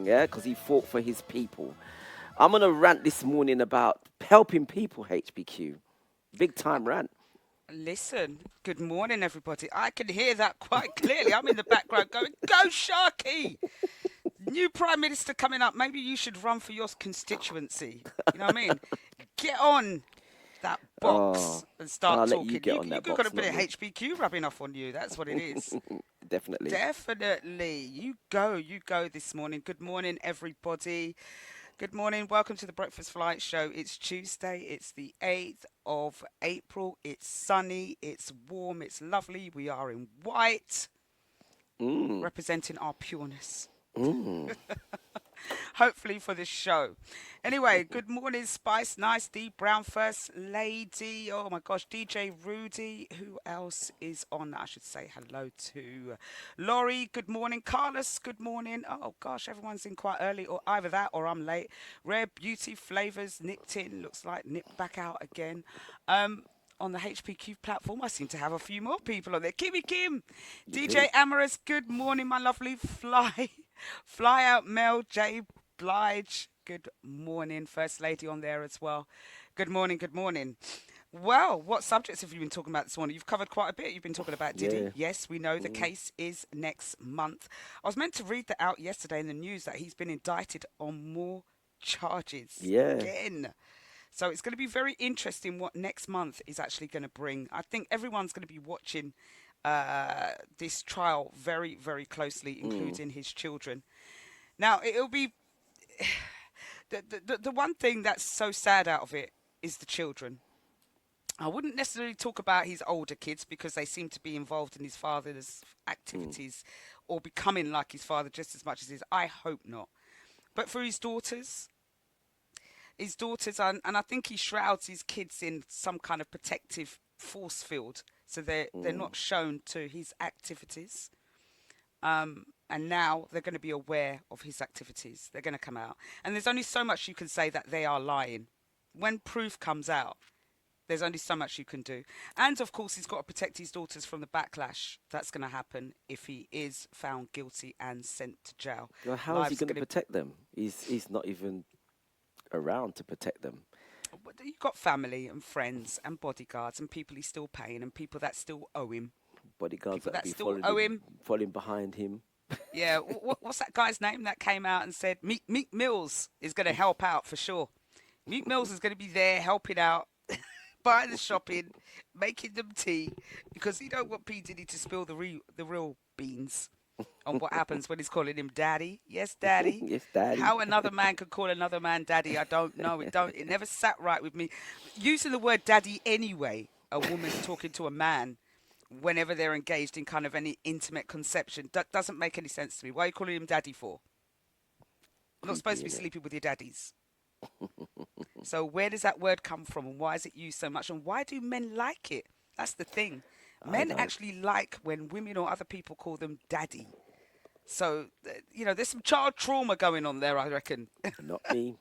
yeah, because he fought for his people. I'm gonna rant this morning about helping people. HBQ, big time rant. Listen, good morning, everybody. I can hear that quite clearly. I'm in the background going, "Go Sharky!" New Prime Minister coming up. Maybe you should run for your constituency. You know what I mean? Get on that Oh, box and start I'll let you talking. get You on you that got a box, bit not of me. HPQ rubbing off on you. That's what it is. Definitely. Definitely. You go this morning. Good morning, everybody. Good morning. Welcome to the Breakfast Flight Show. It's Tuesday. It's the 8th of April. It's sunny. It's warm. It's lovely. We are in white, Mm, representing our pureness. mm. Hopefully for this show. Anyway, good morning, Spice Nice, D Brown First Lady. Oh my gosh, DJ Rudy. Who else is on? I should say hello to Laurie. Good morning, Carlos. Good morning. Oh gosh, everyone's in quite early, or either that or I'm late. Rare Beauty Flavors nipped in. Looks like nipped back out again. On the HPQ platform, I seem to have a few more people on there. Kimmy Kim, You DJ do. Amorous. Good morning, my lovely fly. Fly out Mel J. Blige. Good morning, First Lady on there as well. Good morning, good morning. Well, what subjects have you been talking about this morning? You've covered quite a bit. You've been talking about Diddy. Yeah. Yes, we know the Mm. case is next month. I was meant to read that out yesterday in the news that he's been indicted on more charges Yeah. again. So it's going to be very interesting what next month is actually going to bring. I think everyone's going to be watching this trial very, very closely, Mm. including his children. Now, it'll be the one thing that's so sad out of it is the children. I wouldn't necessarily talk about his older kids because they seem to be involved in his father's Mm. activities or becoming like his father just as much as his. I hope not. But for his daughters, and I think he shrouds his kids in some kind of protective force field, so they're Mm. not shown to his activities. And now they're going to be aware of his activities. They're going to come out, and there's only so much you can say that they are lying. When proof comes out, there's only so much you can do. And of course, he's got to protect his daughters from the backlash that's going to happen if he is found guilty and sent to jail. Well, how is he Lives going to going to. protect them? He's not even around to protect them. You've got family and friends and bodyguards and people he's still paying and people that still owe him. Bodyguards People that'll that be still owe him. following behind him. Yeah, what's that guy's name that came out and said Meek Mills is going to help out for sure. Meek Mills is going to be there helping out, buying the shopping, making them tea, because he don't want P Diddy to spill the real beans on what happens when he's calling him daddy. Yes, daddy. Yes, daddy. How another man could call another man daddy, I don't know. It never sat right with me. Using the word daddy anyway, a woman talking to a man whenever they're engaged in kind of any intimate conception, that doesn't make any sense to me. Why are you calling him daddy for? You're not supposed Creepy, to be innit? sleeping with your daddies. So where does that word come from and why is it used so much and why do men like it? That's the thing. I Men don't. actually like when women or other people call them daddy. So, there's some child trauma going on there, I reckon. Not me.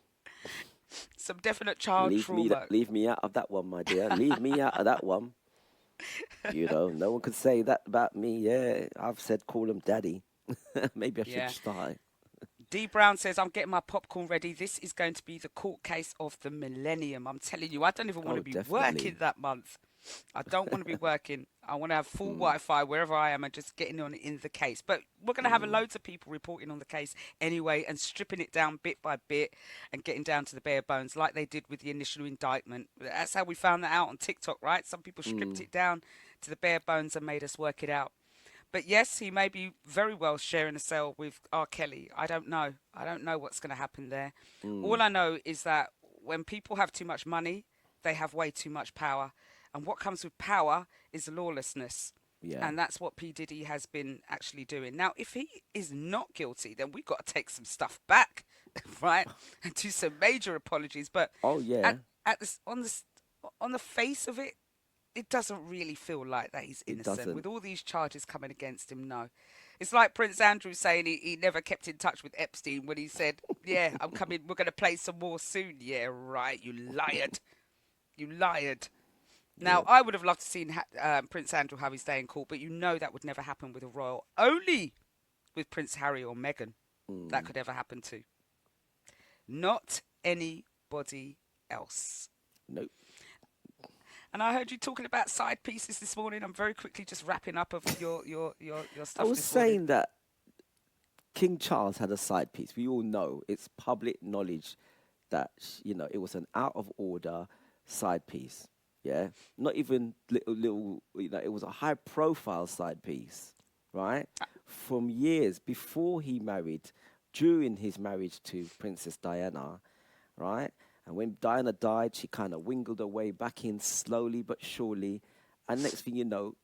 Some definite child trauma. Leave me out of that one, my dear. Leave me out of that one. No one could say that about me. Yeah, I've said call him daddy. Maybe I should Yeah. start. D Brown says, I'm getting my popcorn ready. This is going to be the court case of the millennium. I'm telling you, I don't even want Oh, to be working definitely. that month. I don't want to be working. I want to have full Mm. Wi Fi wherever I am and just getting on in the case. But we're going to have Mm. loads of people reporting on the case anyway and stripping it down bit by bit and getting down to the bare bones like they did with the initial indictment. That's how we found that out on TikTok, right? Some people stripped Mm. it down to the bare bones and made us work it out. But yes, he may be very well sharing a cell with R. Kelly. I don't know. I don't know what's going to happen there. Mm. All I know is that when people have too much money, they have way too much power. And what comes with power is lawlessness. Yeah. And that's what P. Diddy has been actually doing. Now, if he is not guilty, then we've got to take some stuff back, right? And do some major apologies. But Oh, yeah. at, on the face of it doesn't really feel like that he's It innocent doesn't. with all these charges coming against him. No, it's like Prince Andrew saying he never kept in touch with Epstein when he said, "Yeah, I'm coming. We're going to play some more soon." Yeah, right. You lied. You lied. Now, Yeah. I would have loved to seen Prince Andrew have his day in court, but that would never happen with a royal. Only with Prince Harry or Meghan. that Mm. could ever happen to. Not anybody else. Nope. And I heard you talking about side pieces this morning. I'm very quickly just wrapping up of your I stuff was this morning. saying that King Charles had a side piece. We all know it's public knowledge that it was an out of order side piece. Yeah, not even little. It was a high profile side piece, right? From years before he married, during his marriage to Princess Diana, right? And when Diana died, she kind of wingled her way back in slowly but surely. And next thing you know,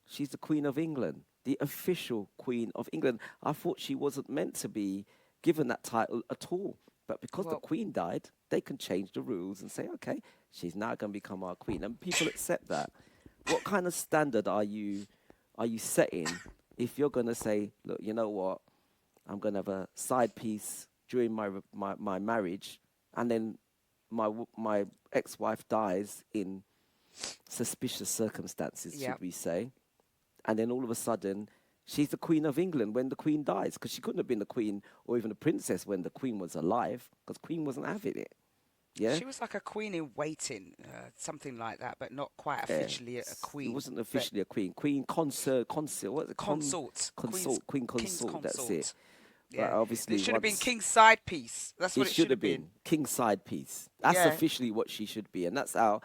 she's the Queen of England, the official Queen of England. I thought she wasn't meant to be given that title at all. But because the Well, Queen died, they can change the rules and say, okay, she's now going to become our Queen. And people accept that. What kind of standard are you setting if you're going to say, look, you know what? I'm going to have a side piece during my marriage, and then my ex-wife dies in suspicious circumstances, yeah. should we say? And then all of a sudden, she's the Queen of England when the Queen dies, because she couldn't have been the Queen or even the Princess when the Queen was alive, because Queen wasn't having it. Yeah, She was like a queen in waiting, something like that, but not quite yeah. officially a It queen. wasn't But officially a Queen. Queen consort, what is it? consort, Queen king's consort. That's it. consort. But Yeah, it obviously, should have been once king's side piece. That's it what it should should have have been. been King side piece. That's Yeah. officially what she should be, and that's how,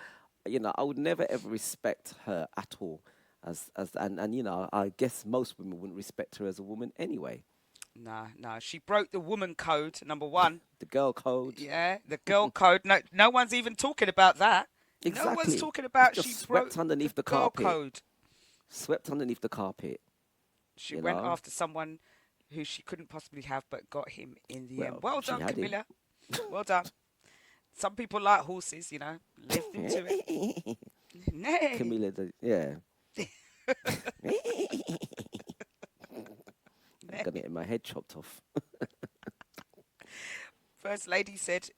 I would never ever respect her at all. And I guess most women wouldn't respect her as a woman anyway. No, no, she broke the woman code. Number one. The girl code, Yeah, the girl code. No, no one's even talking about that. No one's exactly. talking It's about just she broke swept the underneath the girl carpet. code. Swept underneath the carpet. She You went know. after someone who she couldn't possibly have, but got him in the end. Well, Well she done, had him. Camilla. Well done. Some people like horses, lived into it. Nay. Camilla, yeah. I'm Nay. gonna get my head chopped off. First lady said,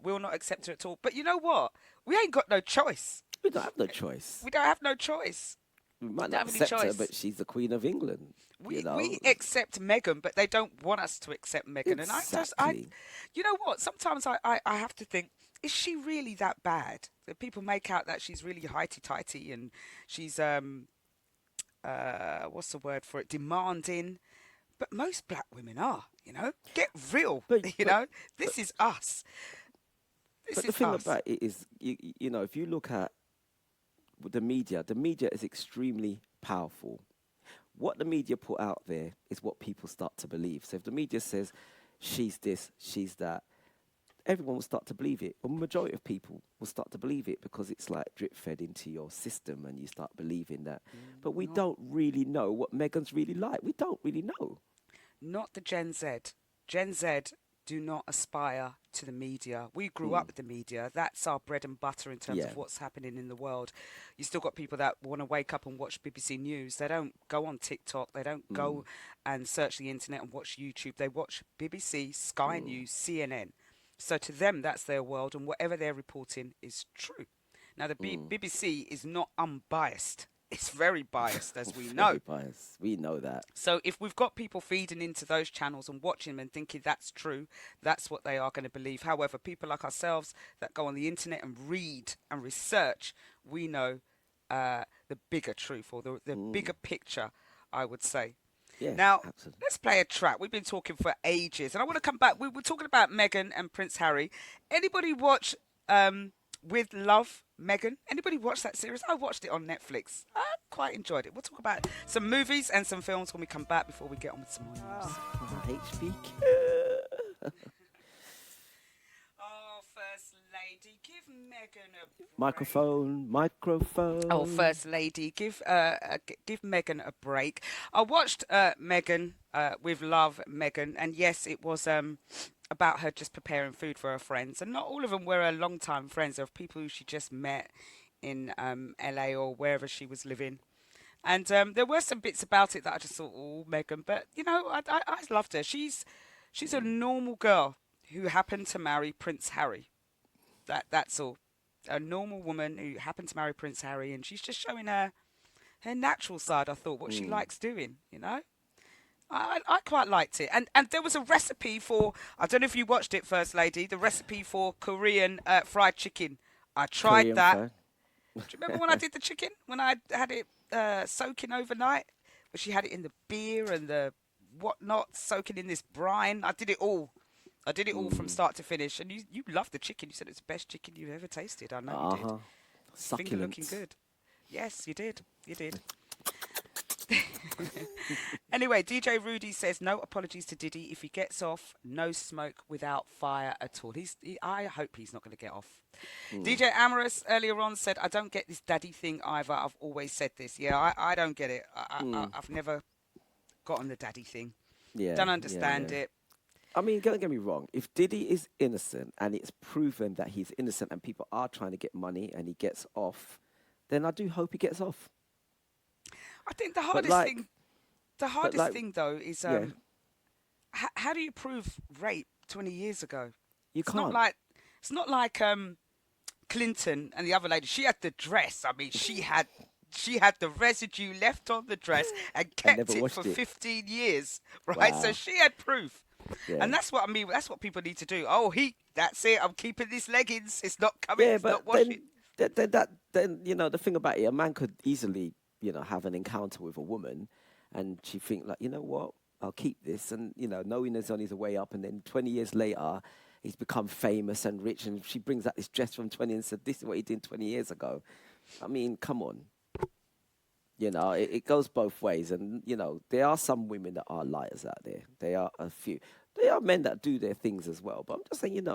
"Will not accept her at all." But you know what? We ain't got no choice. We don't have no choice. We don't have no choice. We might Don't not have any accept her, choice. but she's the Queen of England. You know. We accept Meghan, but they don't want us to accept Meghan. And Exactly. you know what? Sometimes I have to think, is she really that bad? That people make out that she's really highty tighty and she's what's the word for it? Demanding. But most black women are, Get real, But you but know. This is us. This but the is thing us. about it is, if you look at the media is extremely powerful. What the media put out there is what people start to believe. So if the media says she's this, she's that, everyone will start to believe it. A majority of people will start to believe it because it's like drip fed into your system and you start believing that. But we Not don't really know what Megan's really like. We don't really know. not the Gen Z. Gen Z do not aspire to the media. We grew Mm, up with the media. That's our bread and butter in terms yeah. of what's happening in the world. You still got people that want to wake up and watch BBC News. They don't go on TikTok. They don't Mm, go and search the internet and watch YouTube. They watch BBC, Sky mm, News, CNN. So to them, that's their world, and whatever they're reporting is true. Now, the mm. BBC is not unbiased. It's very biased, as we Very know. biased. We know that. So if we've got people feeding into those channels and watching them and thinking that's true, that's what they are going to believe. However, people like ourselves that go on the internet and read and research, we know the bigger truth or the Mm, bigger picture, I would say. yeah, Now, absolutely. let's play a track. We've been talking for ages, and I want to come back. We were talking about Meghan and Prince Harry. Anybody watch With Love, Meghan? Anybody watch that series? I watched it on Netflix. I quite enjoyed it. We'll talk about some movies and some films when we come back before we get on with some more news. HPQ. Oh, First Lady, give Meghan a break. Microphone, Oh, microphone. First Lady, give Meghan a break. I watched Meghan with Love, Meghan, and yes, it was about her just preparing food for her friends, and not all of them were her long-time friends. There were people who she just met in LA or wherever she was living. And there were some bits about it that I just thought, oh, Meghan. But I loved her. She's a normal girl who happened to marry Prince Harry. That's all. A normal woman who happened to marry Prince Harry, and she's just showing her natural side. I thought what she Mm, likes doing. I quite liked it, and there was a recipe for. I don't know if you watched it, First Lady. The recipe for Korean fried chicken. I tried Korean that. fan. Do you remember when I did the chicken? When I had it soaking overnight? But she had it in the beer and the whatnot, soaking in this brine. I did it all. I did it all from Mm. start to finish. And you loved the chicken. You said it's the best chicken you've ever tasted. I know you Uh did. huh. Finger looking Succulent. good. Yes, you did. You did. Anyway, DJ Rudy says no apologies to Diddy. If he gets off, no smoke without fire at all. I hope he's not going to get off. Mm. DJ Amorous earlier on said, I don't get this daddy thing either. I've always said this. Yeah, I don't get it. Mm. I've never gotten the daddy thing. Yeah, Don't yeah, understand yeah. it. I mean, don't get me wrong. If Diddy is innocent and it's proven that he's innocent and people are trying to get money and he gets off, then I do hope he gets off. I think the But hardest like, thing, the but hardest like, thing though, is yeah, how do you prove rape 20 years ago? you It's not can't. like it's not like Clinton and the other lady. She had the dress. I mean, she had the residue left on the dress and I never kept it for watched it. 15 years, right? So Wow. she had proof. Yeah. And that's what I mean. That's what people need to do. Oh, that's it. I'm keeping this leggings. It's not coming. Yeah, It's but not washing. then the thing about it, a man could easily have an encounter with a woman, and she think like, you know what, I'll keep this, and knowing he's on his way up, and then 20 years later, he's become famous and rich, and she brings out this dress from 20 and said, this is what he did 20 years ago. I mean, come on. It goes both ways, and there are some women that are liars out there. There are a few. There are men that do their things as well. But I'm just saying,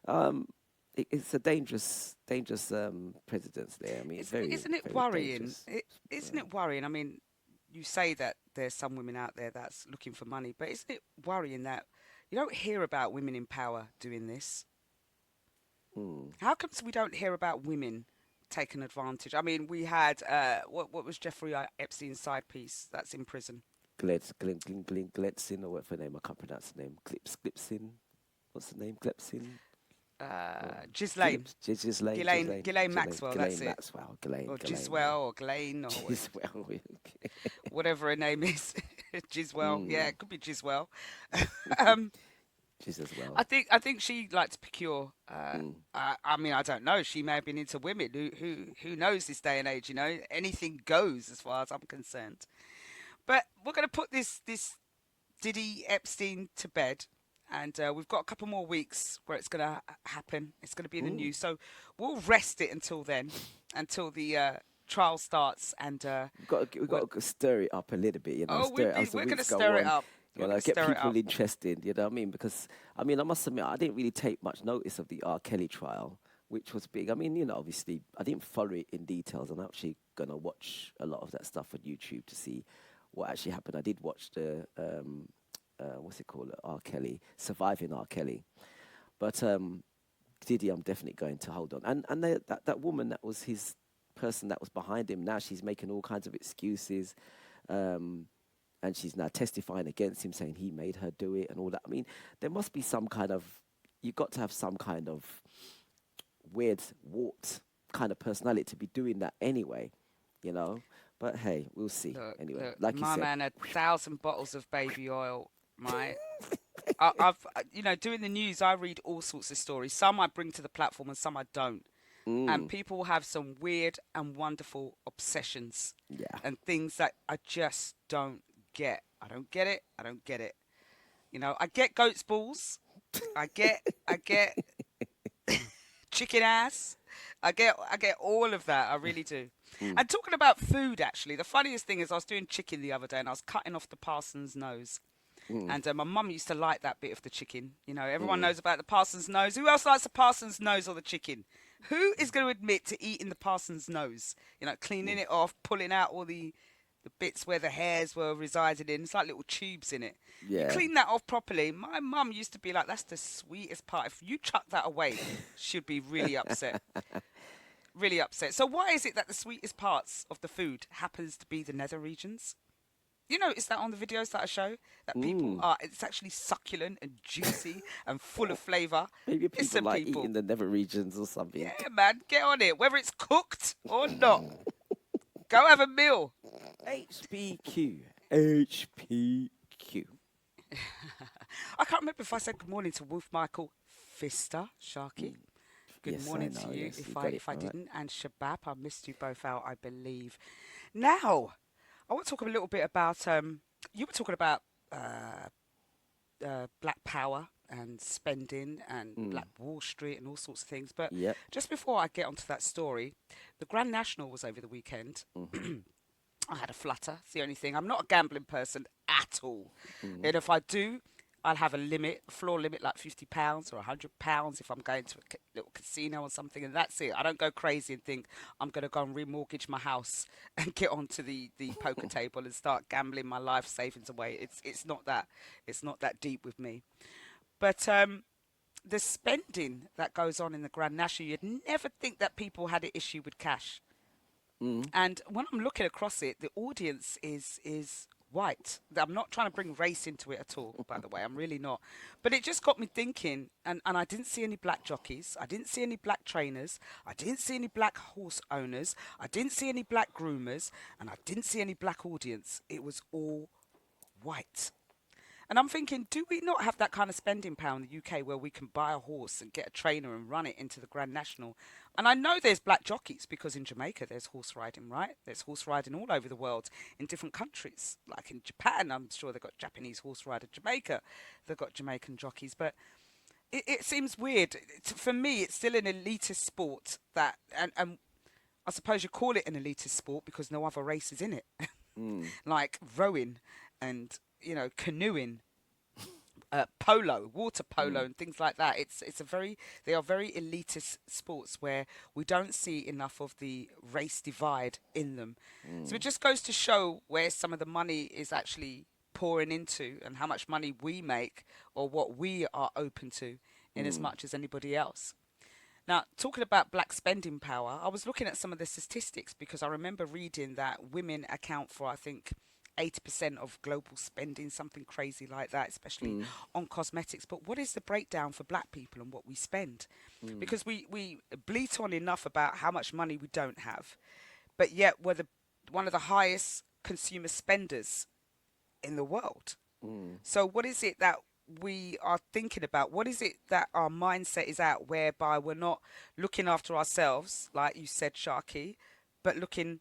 um, it's a dangerous precedence there. I mean, Isn't it, very, isn't it very worrying? dangerous. Isn't it worrying? I mean, you say that there's some women out there that's looking for money, but isn't it worrying that you don't hear about women in power doing this? Mm. How comes we don't hear about women taking advantage? I mean, we had what was Jeffrey Epstein's side piece that's in prison? Gletsin, or what's her name? I can't pronounce the name. Glipsin. What's the name? Glepsin? Ghislaine, Ghislaine Maxwell. That's Ghislaine it, Maxwell. or Ghislaine, yeah. Giswell, or Ghislaine, or Giswell. whatever her name is. Giswell, yeah, Mm. it could be Giswell. um, She's as well. I think she likes Picure. Mm. I mean, I don't know. She may have been into women. Who knows this day and age? Anything goes as far as I'm concerned. But we're going to put this Diddy Epstein to bed, and we've got a couple more weeks where it's going to happen. It's going to be in the Mm. news, so we'll rest it until then, until the trial starts. And We got to stir it up a little bit, oh, stir it as the we're going to weeks go stir it on. up. We're going to Get stir it people up. interested. You know what I mean? Because I mean, I must admit, I didn't really take much notice of the R. Kelly trial, which was big. I mean, obviously, I didn't follow it in details. I'm actually gonna watch a lot of that stuff on YouTube to see what actually happened. I did watch the what's it called, R. Kelly, Surviving R. Kelly, but Diddy, I'm definitely going to hold on. And that woman that was his person that was behind him, now she's making all kinds of excuses. And she's now testifying against him, saying he made her do it and all that. I mean, there must be some kind of, you've got to have some kind of weird, warped kind of personality to be doing that anyway, you know? But hey, we'll see. Anyway, Look, like you my said. man had 1,000 bottles of baby oil. Doing the news, I read all sorts of stories. Some I bring to the platform and some I don't. And Mm, people have some weird and wonderful obsessions yeah. and things that I just don't get. I don't get it. I don't get it. I get goat's balls. I get chicken ass. I get all of that. I really do. Mm, And talking about food, actually, the funniest thing is I was doing chicken the other day and I was cutting off the parson's nose. mm, And my mum used to like that bit of the chicken. Everyone mm. knows about the parson's nose. Who else likes the parson's nose or the chicken? Who is going to admit to eating the parson's nose? Cleaning it off, pulling out all the bits where the hairs were residing in. It's like little tubes in it. You Yeah. clean that off properly. My mum used to be like, that's the sweetest part. If you chuck that away, she'd be really upset. Really upset. So why is it that the sweetest parts of the food happens to be the nether regions? You notice that on the videos that I show, that Mm. it's actually succulent and juicy and full of flavour. Maybe people Listen, like people. eating the nether regions or something. Yeah, man, get on it. Whether it's cooked or not, go have a meal. HPQ. HPQ. I can't remember if I said good morning to Wolf Michael Fister, Sharky. Mm. Good Yes, I morning to know. you. Yes, you If I got it. if I All right. didn't, and Shabab, I missed you both out, I believe. Now, I want to talk a little bit about. You were talking about uh, Black Power and spending and Mm. Black Wall Street and all sorts of things. But Yep. just before I get onto that story, the Grand National was over the weekend. Mm-hmm. I had a flutter. It's the only thing. I'm not a gambling person at all. Mm. And if I do, I'll have a limit, a floor limit like £50 or £100 if I'm going to a little casino or something, and that's it. I don't go crazy and think I'm going to go and remortgage my house and get onto the poker table and start gambling my life savings away. It's not that deep with me. But the spending that goes on in the Grand National, you'd never think that people had an issue with cash. Mm. And when I'm looking across it, the audience is white. I'm not trying to bring race into it at all, by the way. I'm really not. But it just got me thinking, and I didn't see any black jockeys. I didn't see any black trainers. I didn't see any black horse owners. I didn't see any black groomers. And I didn't see any black audience. It was all white. And I'm thinking, do we not have that kind of spending power in the UK where we can buy a horse and get a trainer and run it into the Grand National? And I know there's black jockeys because in Jamaica there's horse riding, right? There's horse riding all over the world in different countries. Like in Japan, I'm sure they've got Japanese horse rider. Jamaica, they've got Jamaican jockeys. But it seems weird. For me, it's still an elitist sport and I suppose you call it an elitist sport because no other race is in it. Mm. Like rowing and, canoeing, polo, water polo, Mm. and things like that. They are very elitist sports where we don't see enough of the race divide in them. So Mm. it just goes to show where some of the money is actually pouring into and how much money we make or what we are open to in as Mm. much as anybody else. Now, talking about black spending power, I was looking at some of the statistics because I remember reading that women account for, I think, 80% of global spending, something crazy like that, especially Mm. on cosmetics. But what is the breakdown for black people and what we spend? Mm. Because we bleat on enough about how much money we don't have, but yet we're one of the highest consumer spenders in the world. Mm. So, what is it that we are thinking about? What is it that our mindset is at, whereby we're not looking after ourselves, like you said, Sharky, but looking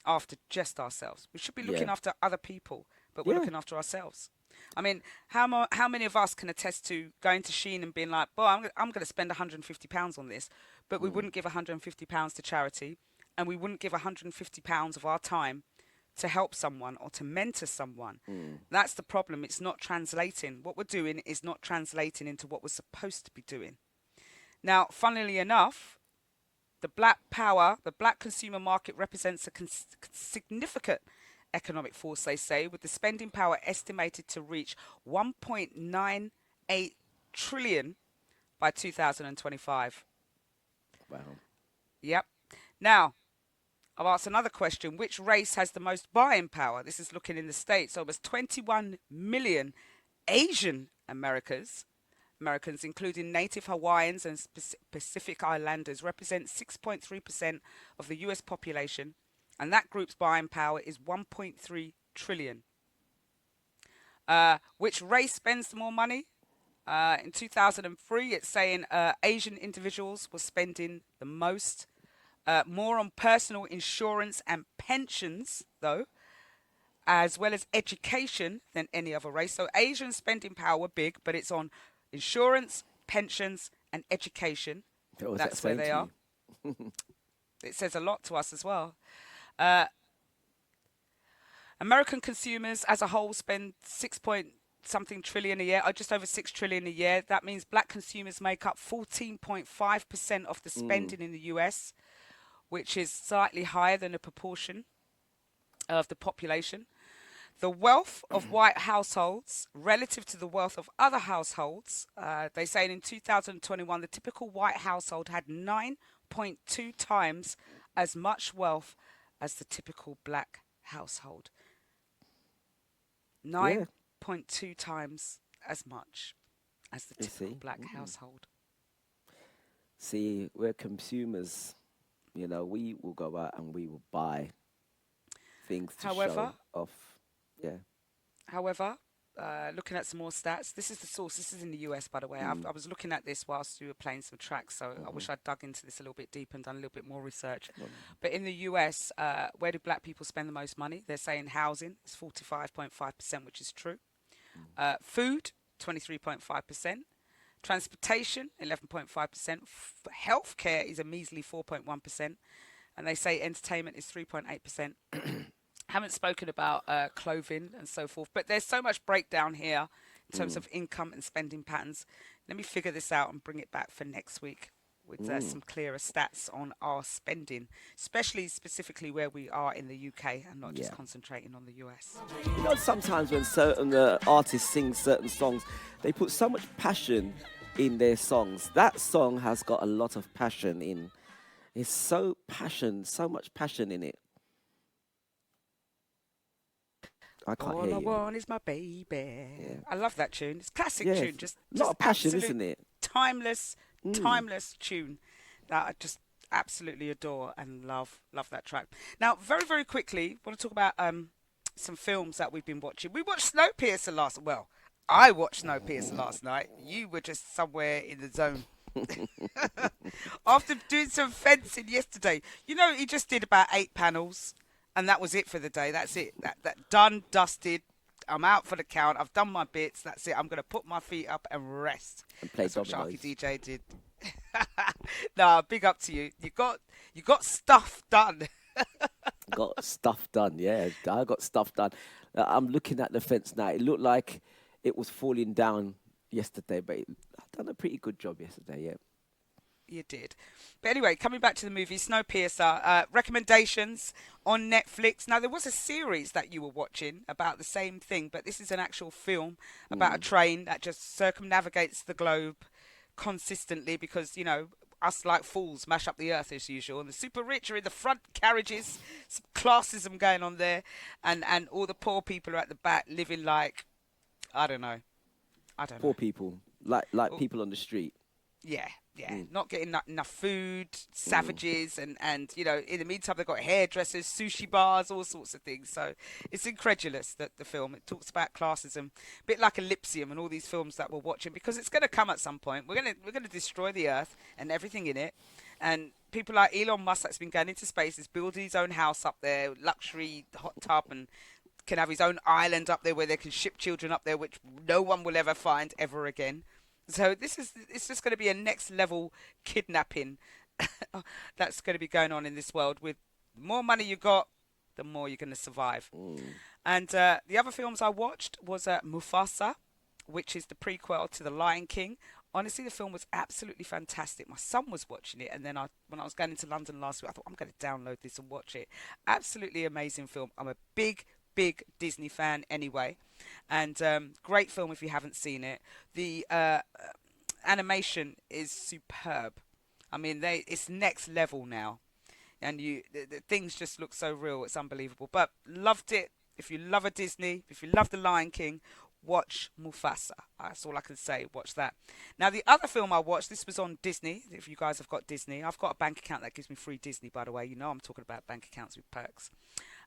after just ourselves? We should be looking Yeah. after other people, but we're Yeah. looking after ourselves. I mean, how many of us can attest to going to Sheen and being like, "Boy, I'm going to spend £150 on this," but we Mm. wouldn't give £150 to charity, and we wouldn't give £150 of our time to help someone or to mentor someone. Mm. That's the problem. It's not translating. What we're doing is not translating into what we're supposed to be doing. Now, funnily enough, the black power, the black consumer market represents a significant economic force, they say, with the spending power estimated to reach 1.98 trillion by 2025. Wow. Yep. Now, I've asked another question. Which race has the most buying power? This is looking in the States. Almost 21 million Asian Americans, including native Hawaiians and Pacific Islanders, represent 6.3% of the US population, and that group's buying power is 1.3 trillion. Which race spends more money? In 2003, it's saying Asian individuals were spending the most, more on personal insurance and pensions, though, as well as education than any other race. So Asian spending power were big, but it's on insurance, pensions, and education. What was that That's where saying they to are. you? It says a lot to us as well. Uh, American consumers as a whole spend 6 point something trillion a year, or just over 6 trillion a year. That means black consumers make up 14.5% of the Mm. spending in the US, which is slightly higher than the proportion of the population. The wealth of white households relative to the wealth of other households, they say in 2021, the typical white household had 9.2 times as much wealth as the typical black household. Yeah. 9.2 times as much as the You typical see. black Mm. household. See, we're consumers. We will go out and we will buy things to show However, off. Yeah. however, looking at some more stats. This is the source. This is in the US, by the way. I was looking at this whilst you were playing some tracks, so I wish I'd dug into this a little bit deeper and done a little bit more research. But in the US, where do black people spend the most money? They're saying housing is 45.5%, which is true. Food, 23.5%. Transportation, 11.5%. Healthcare is a measly 4.1%. And they say entertainment is 3.8%. Haven't spoken about clothing and so forth, but there's so much breakdown here in terms of income and spending patterns. Let me figure this out and bring it back for next week with some clearer stats on our spending, specifically where we are in the UK and not just concentrating on the US. You know, sometimes when certain artists sing certain songs, they put so much passion in their songs. That song has got a lot of passion in. It's so much passion in it. I can't All hear I you. want is my baby. Yeah. I love that tune. It's a classic Yeah, tune. Just a lot of passion, absolute isn't it? Timeless tune that I just absolutely adore and love that track. Now, very, very quickly, I want to talk about some films that we've been watching. We watched Snowpiercer I watched Snowpiercer last night. You were just somewhere in the zone. After doing some fencing yesterday, you know, he just did about 8 panels. And that was it for the day. That's it. That done, dusted. I'm out for the count. I've done my bits. That's it. I'm going to put my feet up and rest. And play That's what dominoes. SharkyDJ did. Nah, big up to you. You got stuff done. Got stuff done, yeah. I got stuff done. I'm looking at the fence now. It looked like it was falling down yesterday, but I've done a pretty good job yesterday, yeah. You did. But anyway, coming back to the movie, Snowpiercer, recommendations on Netflix. Now, there was a series that you were watching about the same thing, but this is an actual film about a train that just circumnavigates the globe consistently because, you know, us like fools mash up the earth as usual. And the super rich are in the front carriages, some classism going on there, and all the poor people are at the back living like, I don't know. Poor people, like people on the street. Yeah, not getting enough food, savages, and you know, in the meantime, they've got hairdressers, sushi bars, all sorts of things. So it's incredulous that the film, it talks about classism, a bit like Elysium and all these films that we're watching, because it's going to come at some point. We're going to destroy the Earth and everything in it. And people like Elon Musk that's been going into space is building his own house up there, luxury hot tub, and can have his own island up there where they can ship children up there, which no one will ever find ever again. So it's just going to be a next level kidnapping that's going to be going on in this world. With the more money you got, the more you're going to survive. And the other films I watched was Mufasa, which is the prequel to The Lion King. Honestly, the film was absolutely fantastic. My son was watching it, and then when I was going into London last week, I thought, I'm going to download this and watch it. Absolutely amazing film. I'm a big Disney fan anyway, and great film if you haven't seen it. The animation is superb. I mean, it's next level now, and the things just look so real. It's unbelievable. But loved it. If you love a Disney, if you love The Lion King, watch Mufasa. That's all I can say. Watch that. Now, the other film I watched, this was on Disney. If you guys have got Disney, I've got a bank account that gives me free Disney, by the way. You know I'm talking about bank accounts with perks.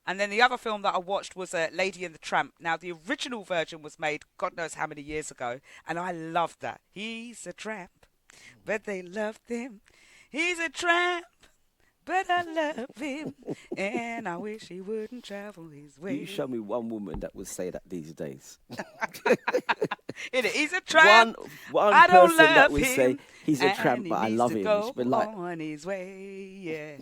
And then the other film that I watched was Lady and the Tramp. Now, the original version was made God knows how many years ago, and I loved that. He's a tramp, but they loved him. He's a tramp, but I love him, and I wish he wouldn't travel his way. You show me one woman that would say that these days. He's a tramp. One I don't person love that would him, say he's a tramp, but I love him. Go But like, on his way, yeah.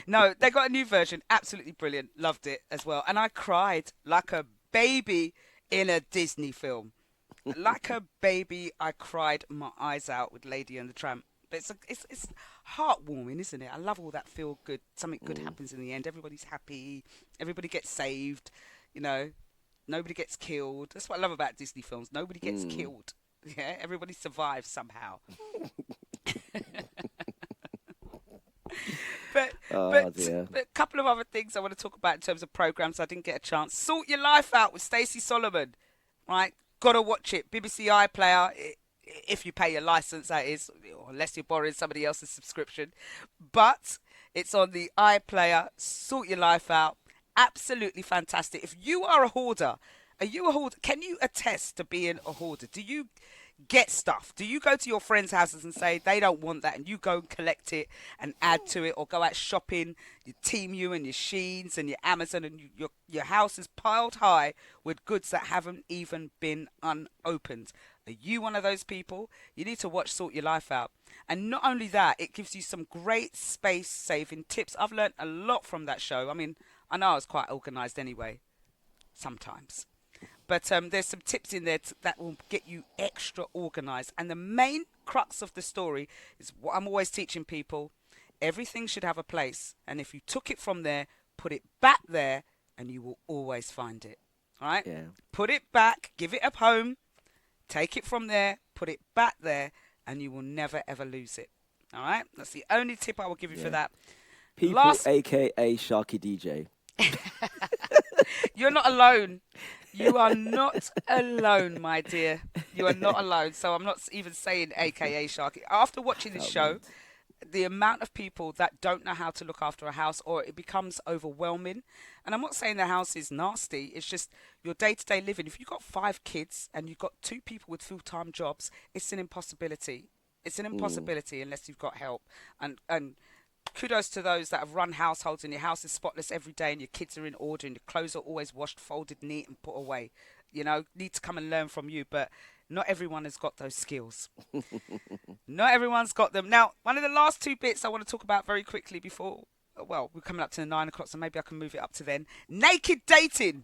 No, they got a new version. Absolutely brilliant. Loved it as well. And I cried like a baby in a Disney film. Like a baby, I cried my eyes out with Lady and the Tramp. But it's heartwarming, isn't it? I love all that feel good. Something good happens in the end. Everybody's happy. Everybody gets saved. You know, nobody gets killed. That's what I love about Disney films. Nobody gets killed. Yeah, everybody survives somehow. But a couple of other things I want to talk about in terms of programs I didn't get a chance. Sort Your Life Out with Stacey Solomon. Right? Gotta watch it. BBC iPlayer. If you pay your license, that is, or unless you're borrowing somebody else's subscription. But it's on the iPlayer. Sort Your Life Out. Absolutely fantastic. If you are a hoarder Are you a hoarder? Can you attest to being a hoarder? Do you get stuff? Do you go to your friends' houses and say they don't want that and you go and collect it and add to it, or go out shopping, your Temu and your Sheins and your Amazon, and your house is piled high with goods that haven't even been unopened? Are you one of those people? You need to watch Sort Your Life Out. And not only that, it gives you some great space saving tips. I've learned a lot from that show. I mean, I know I was quite organised anyway, sometimes. But there's some tips in there that will get you extra organised. And the main crux of the story is what I'm always teaching people. Everything should have a place. And if you took it from there, put it back there, and you will always find it. All right? Yeah. Put it back, give it a home, take it from there, put it back there, and you will never, ever lose it. All right? That's the only tip I will give you for that. People, a.k.a. Sharky DJ. You're not alone. You are not alone, my dear. You are not alone. So I'm not even saying AKA Sharky. After watching this show, the amount of people that don't know how to look after a house, or it becomes overwhelming. And I'm not saying the house is nasty. It's just your day-to-day living. If you've got 5 kids and you've got 2 people with full-time jobs, it's an impossibility. It's an impossibility unless you've got help. And kudos to those that have run households and your house is spotless every day and your kids are in order and your clothes are always washed, folded, neat and put away. You know, need to come and learn from you, but not everyone has got those skills. Not everyone's got them. Now, one of the last 2 bits I want to talk about very quickly before, well, we're coming up to the 9 o'clock, so maybe I can move it up to then. Naked dating.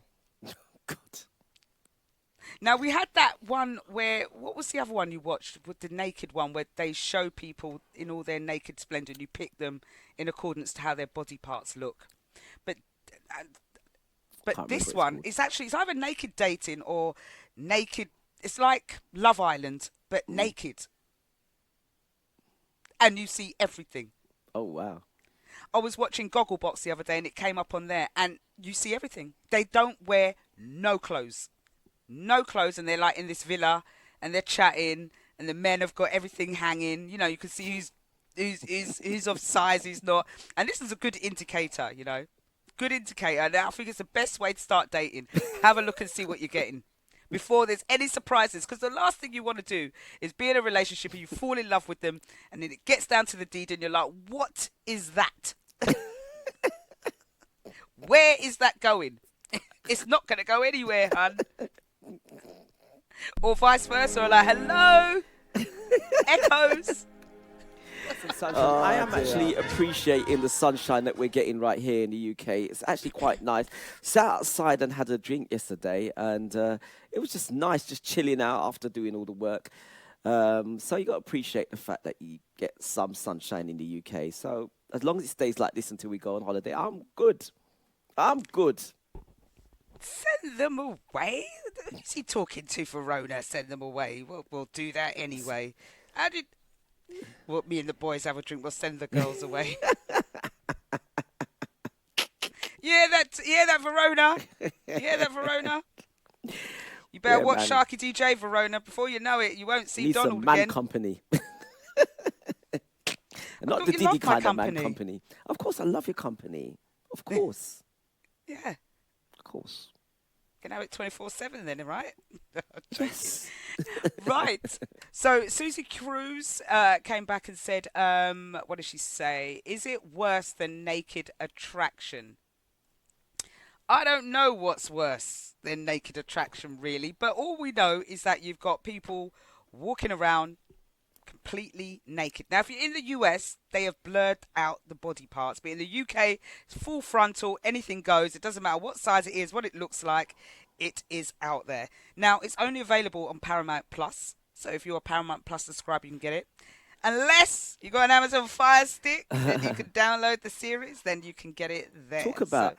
God. Now, we had that one where, what was the other one you watched with the naked one where they show people in all their naked splendor and you pick them in accordance to how their body parts look. But this one is actually, it's either naked dating or naked, it's like Love Island, but naked. And you see everything. Oh, wow. I was watching Gogglebox the other day and it came up on there and you see everything. They don't wear no clothes. No clothes, and they're like in this villa and they're chatting and the men have got everything hanging. You know, you can see who's of size, who's not. And this is a good indicator, you know. Good indicator. And I think it's the best way to start dating. Have a look and see what you're getting before there's any surprises. Because the last thing you want to do is be in a relationship and you fall in love with them and then it gets down to the deed and you're like, what is that? Where is that going? It's not going to go anywhere, hun. Or vice versa, or like, hello, echoes. I am actually appreciating the sunshine that we're getting right here in the UK. It's actually quite nice. Sat outside and had a drink yesterday, and it was just nice, just chilling out after doing all the work. So you got to appreciate the fact that you get some sunshine in the UK. So as long as it stays like this until we go on holiday, I'm good. I'm good. Send them away? Who's he talking to, Verona? Send them away. We'll do that anyway. How did... Well, me and the boys have a drink. We'll send the girls away. Yeah, that Verona. Yeah, that Verona. You better watch man. Sharky DJ, Verona. Before you know it, you won't see Need Donald some man again. company. Not the Diddy kind of man company. Of course, I love your company. Of course. Yeah. Of course. Can have it 24/7 then, right? Yes. Right. So Susie Cruz came back and said, what did she say? Is it worse than naked attraction? I don't know what's worse than naked attraction, really. But all we know is that you've got people walking around completely naked. Now, if you're in the US, they have blurred out the body parts. But in the UK, it's full frontal. Anything goes. It doesn't matter what size it is, what it looks like. It is out there. Now, it's only available on Paramount Plus. So if you're a Paramount Plus subscriber, you can get it. Unless you got an Amazon Fire Stick, then you can download the series, then you can get it there. Talk about,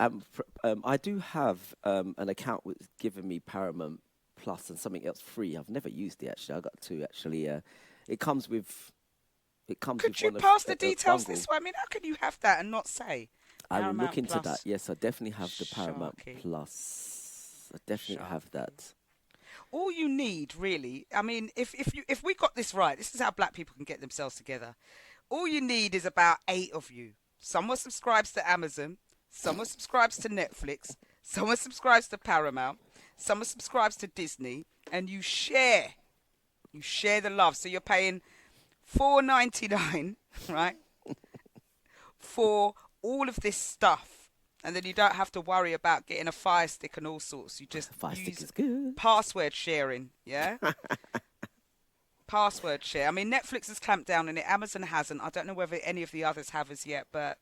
I do have an account with giving me Paramount Plus and something else free. I've never used it, actually. I got to actually, it comes with, Could you pass the details this way? I mean, how can you have that and not say? I will look into Plus, that. Yes, I definitely have the Paramount Sharky. Plus. I definitely have that. All you need, really, I mean, if we got this right, this is how black people can get themselves together. All you need is about 8 of you. Someone subscribes to Amazon, someone subscribes to Netflix, someone subscribes to Paramount, someone subscribes to Disney, and you share the love. So you're paying $4.99, right, for all of this stuff, and then you don't have to worry about getting a Fire Stick and all sorts. You just Fire Stick use is good. password sharing, yeah. Password share. I mean, Netflix has clamped down on it. Amazon hasn't. I don't know whether any of the others have as yet, but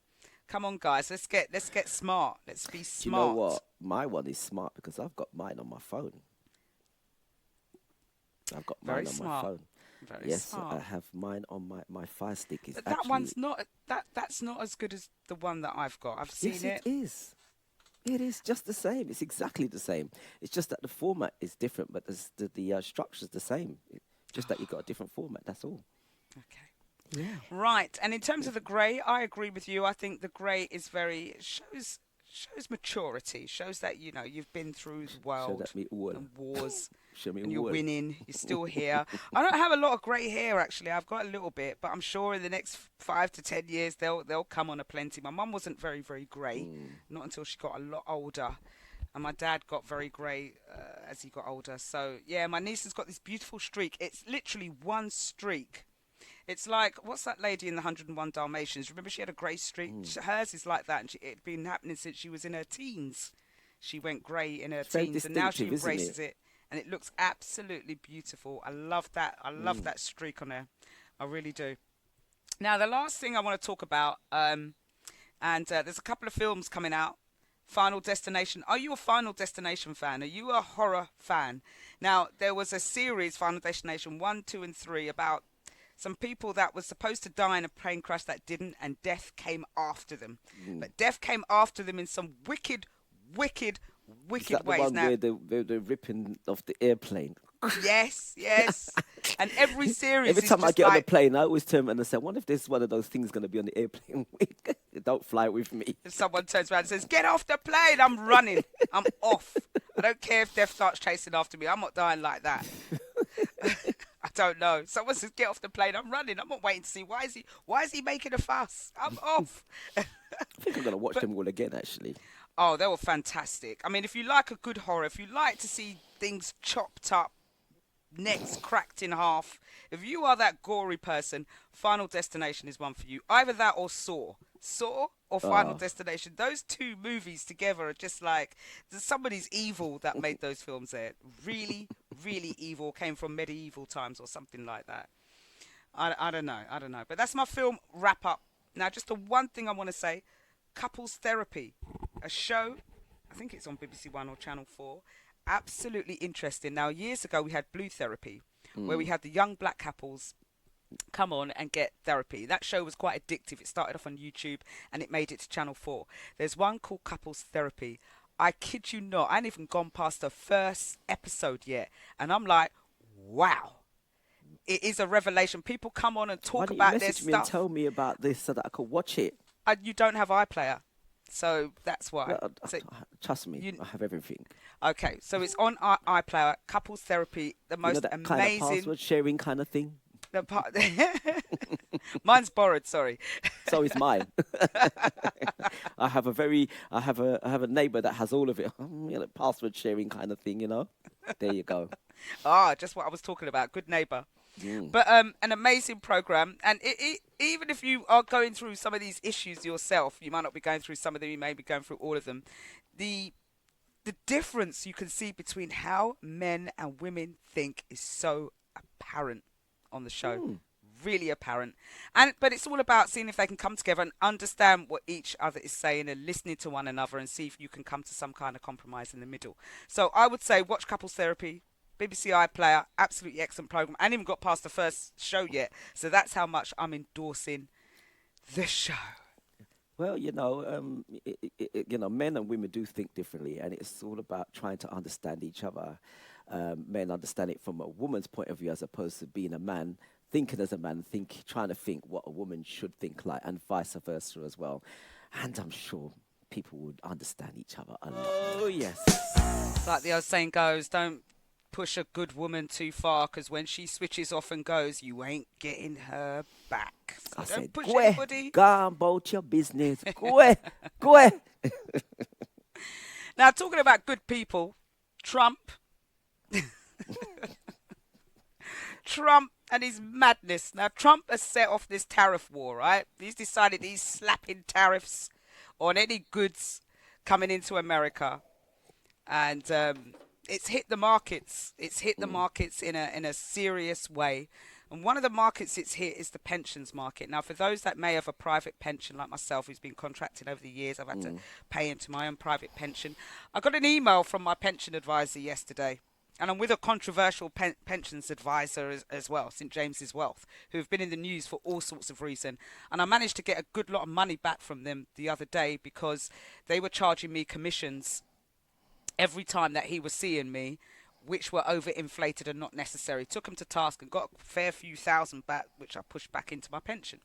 come on, guys, let's get smart. Let's be Do you know smart. what? My one is smart because I've got mine on my phone. I've got Very mine on my smart. phone. Very Yes, smart. I have mine on my Fire Stick. Is But that actually one's not that's not as good as the one that I've got. I've seen yes, it. it is. It is just the same. It's exactly the same. It's just that the format is different, but the structure's the same. Just that you got a different format. That's all. Okay. Yeah. Right. And in terms of the grey, I agree with you. I think the grey is very shows maturity. Shows that you've been through the Show world that me all. and wars. Show me And you're all. winning. You're still here. I don't have a lot of grey hair actually. I've got a little bit, but I'm sure in the next 5 to 10 years they'll come on a plenty. My mum wasn't very very grey, not until she got a lot older, and my dad got very grey as he got older. So yeah, my niece has got this beautiful streak. It's literally one streak. It's like, what's that lady in the 101 Dalmatians? Remember she had a grey streak? Hers is like that, and it'd been happening since she was in her teens. She went grey in her It's very teens, and now she distinctive, isn't embraces it? it, and it looks absolutely beautiful. I love that. I love that streak on her. I really do. Now, the last thing I want to talk about, and there's a couple of films coming out. Final Destination. Are you a Final Destination fan? Are you a horror fan? Now, there was a series, Final Destination 1, 2, and 3, about some people that was supposed to die in a plane crash that didn't, and death came after them. But death came after them in some wicked, wicked, Is wicked that the ways. one Now, where they're ripping off the airplane? yes, yes. And every series Every is time I just get on the like, plane, I always turn and I say, "What if this one of those things going to be on the airplane? Don't fly with me." if someone turns around and says, "Get off the plane," I'm running. I'm off. I don't care if death starts chasing after me. I'm not dying like that. I don't know. Someone says, "Get off the plane." I'm running. I'm not waiting to see why is he making a fuss. I'm off. I think I'm going to watch them all again, actually. Oh, they were fantastic. I mean, if you like a good horror, if you like to see things chopped up, necks cracked in half, if you are that gory person, Final Destination is one for you. Either that or Saw. Saw or Final Destination. Those two movies together are just like, somebody's evil that made those films there. Really, really evil. Came from medieval times or something like that. I don't know. I don't know. But that's my film wrap up. Now, just the one thing I want to say. Couples Therapy. A show, I think it's on BBC One or Channel 4. Absolutely interesting. Now, years ago, we had Blue Therapy, where we had the young black couples come on and get therapy. That show was quite addictive. It started off on YouTube and it made it to Channel 4. There's one called Couples Therapy. I kid you not, I hadn't even gone past the first episode yet. And I'm like, wow. It is a revelation. People come on and Why talk don't about you their message me and stuff. tell me about this so that I could watch it? You don't have iPlayer. So that's why. Well, So, trust me, you- I have everything. okay, so it's on iPlayer, Couples Therapy, the You know most that kind of amazing. password sharing kind of thing? The part, mine's borrowed. Sorry. So is mine. I have a neighbor that has all of it. Password sharing kind of thing, you know. There you go. Just what I was talking about. Good neighbor. Mm. But an amazing program, and even if you are going through some of these issues yourself, you might not be going through some of them. You may be going through all of them. The difference you can see between how men and women think is so apparent on the show. Really apparent. But it's all about seeing if they can come together and understand what each other is saying and listening to one another and see if you can come to some kind of compromise in the middle. So I would say watch Couples Therapy, BBC iPlayer, absolutely excellent program. I haven't even got past the first show yet, so that's how much I'm endorsing the show. Well, men and women do think differently, and it's all about trying to understand each other. Men understand it from a woman's point of view as opposed to being a man, thinking as a man, trying to think what a woman should think like, and vice versa as well. And I'm sure people would understand each other a lot. Oh, yes. It's like the old saying goes, don't push a good woman too far, because when she switches off and goes, you ain't getting her back. So I don't said, push go anybody. on about your business. Go. Now, talking about good people, Trump. Trump and his madness. Now, Trump has set off this tariff war, right? He's decided he's slapping tariffs on any goods coming into America. And it's hit the markets. It's hit the markets in a serious way. And one of the markets it's hit is the pensions market. Now, for those that may have a private pension like myself, who's been contracted over the years, I've had to pay into my own private pension. I got an email from my pension advisor yesterday. And I'm with a controversial pensions advisor as well, St James's Wealth, who have been in the news for all sorts of reason. And I managed to get a good lot of money back from them the other day because they were charging me commissions every time that he was seeing me, which were overinflated and not necessary. Took him to task and got a fair few thousand back, which I pushed back into my pension.